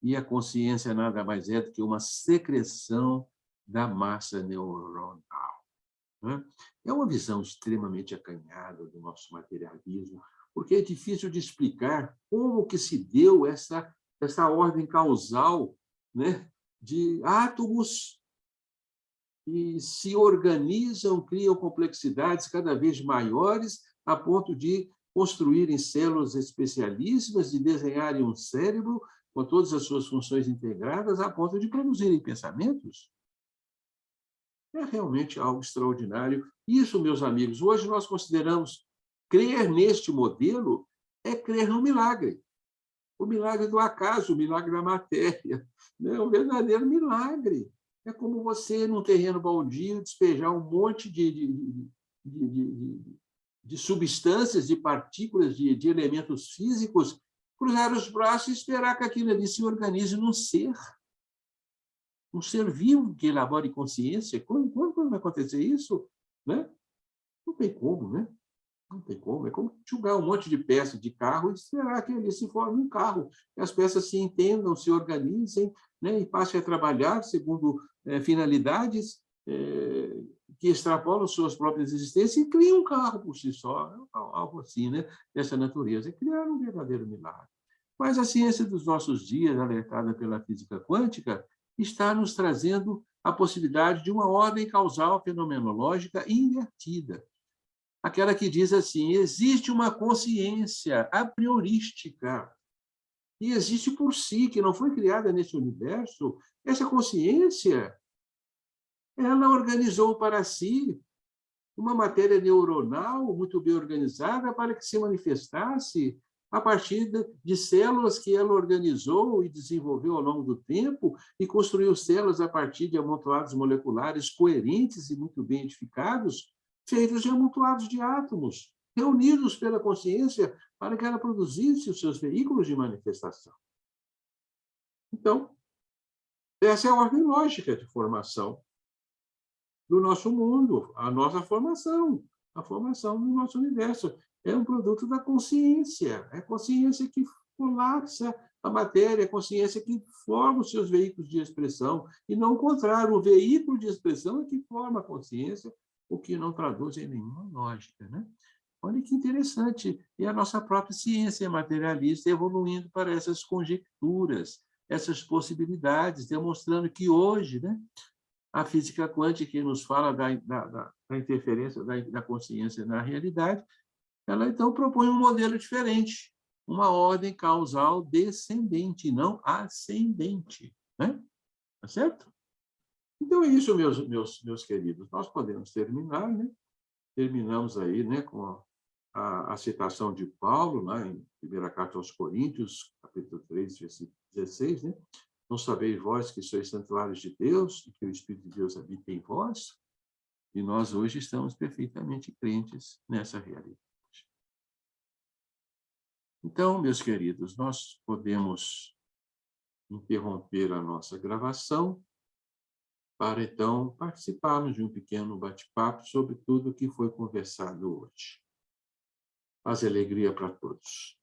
e a consciência nada mais é do que uma secreção da massa neuronal. É uma visão extremamente acanhada do nosso materialismo, porque é difícil de explicar como que se deu essa ordem causal, né, de átomos que se organizam, criam complexidades cada vez maiores, a ponto de construírem células especialíssimas, de desenharem um cérebro com todas as suas funções integradas, a ponto de produzirem pensamentos. É realmente algo extraordinário. Isso, meus amigos, hoje nós consideramos crer neste modelo é crer no milagre. O milagre do acaso, o milagre da matéria. É um verdadeiro milagre. É como você, num terreno baldio, despejar um monte de substâncias, de partículas, de elementos físicos, cruzar os braços e esperar que aquilo ali se organize num ser. Um ser vivo que elabore consciência. Quando vai acontecer isso? Né? Não tem como, né? Não tem como. É como jogar um monte de peças de carro e esperar que ele se forme um carro, que as peças se entendam, se organizem, né? E passem a trabalhar segundo finalidades que extrapolam suas próprias existências e criam um carro por si só, algo assim, né? Dessa natureza. É criar um verdadeiro milagre. Mas a ciência dos nossos dias, alertada pela física quântica, está nos trazendo a possibilidade de uma ordem causal fenomenológica invertida. Aquela que diz assim, existe uma consciência a priorística, e existe por si, que não foi criada nesse universo. Essa consciência, ela organizou para si uma matéria neuronal muito bem organizada para que se manifestasse a partir de células que ela organizou e desenvolveu ao longo do tempo e construiu células a partir de amontoados moleculares coerentes e muito bem edificados, feitos de amontoados de átomos, reunidos pela consciência para que ela produzisse os seus veículos de manifestação. Então, essa é a ordem lógica de formação do nosso mundo, a nossa formação, a formação do nosso universo. É um produto da consciência, é a consciência que colapsa a matéria, a consciência que forma os seus veículos de expressão, e não o contrário, o veículo de expressão é que forma a consciência, o que não traduz em nenhuma lógica, né? Olha que interessante, e a nossa própria ciência materialista evoluindo para essas conjecturas, essas possibilidades, demonstrando que hoje, né, a física quântica, que nos fala da interferência da consciência na realidade, ela então propõe um modelo diferente, uma ordem causal descendente, não ascendente, né? Tá certo? Então é isso, meus queridos. Nós podemos terminar, né? Terminamos aí, né, com a citação de Paulo, lá em 1ª Carta aos Coríntios, capítulo 3, versículo 16, né? Não sabeis vós que sois santuários de Deus e que o Espírito de Deus habita em vós? E nós hoje estamos perfeitamente crentes nessa realidade. Então, meus queridos, nós podemos interromper a nossa gravação para, então, participarmos de um pequeno bate-papo sobre tudo o que foi conversado hoje. Paz e alegria para todos.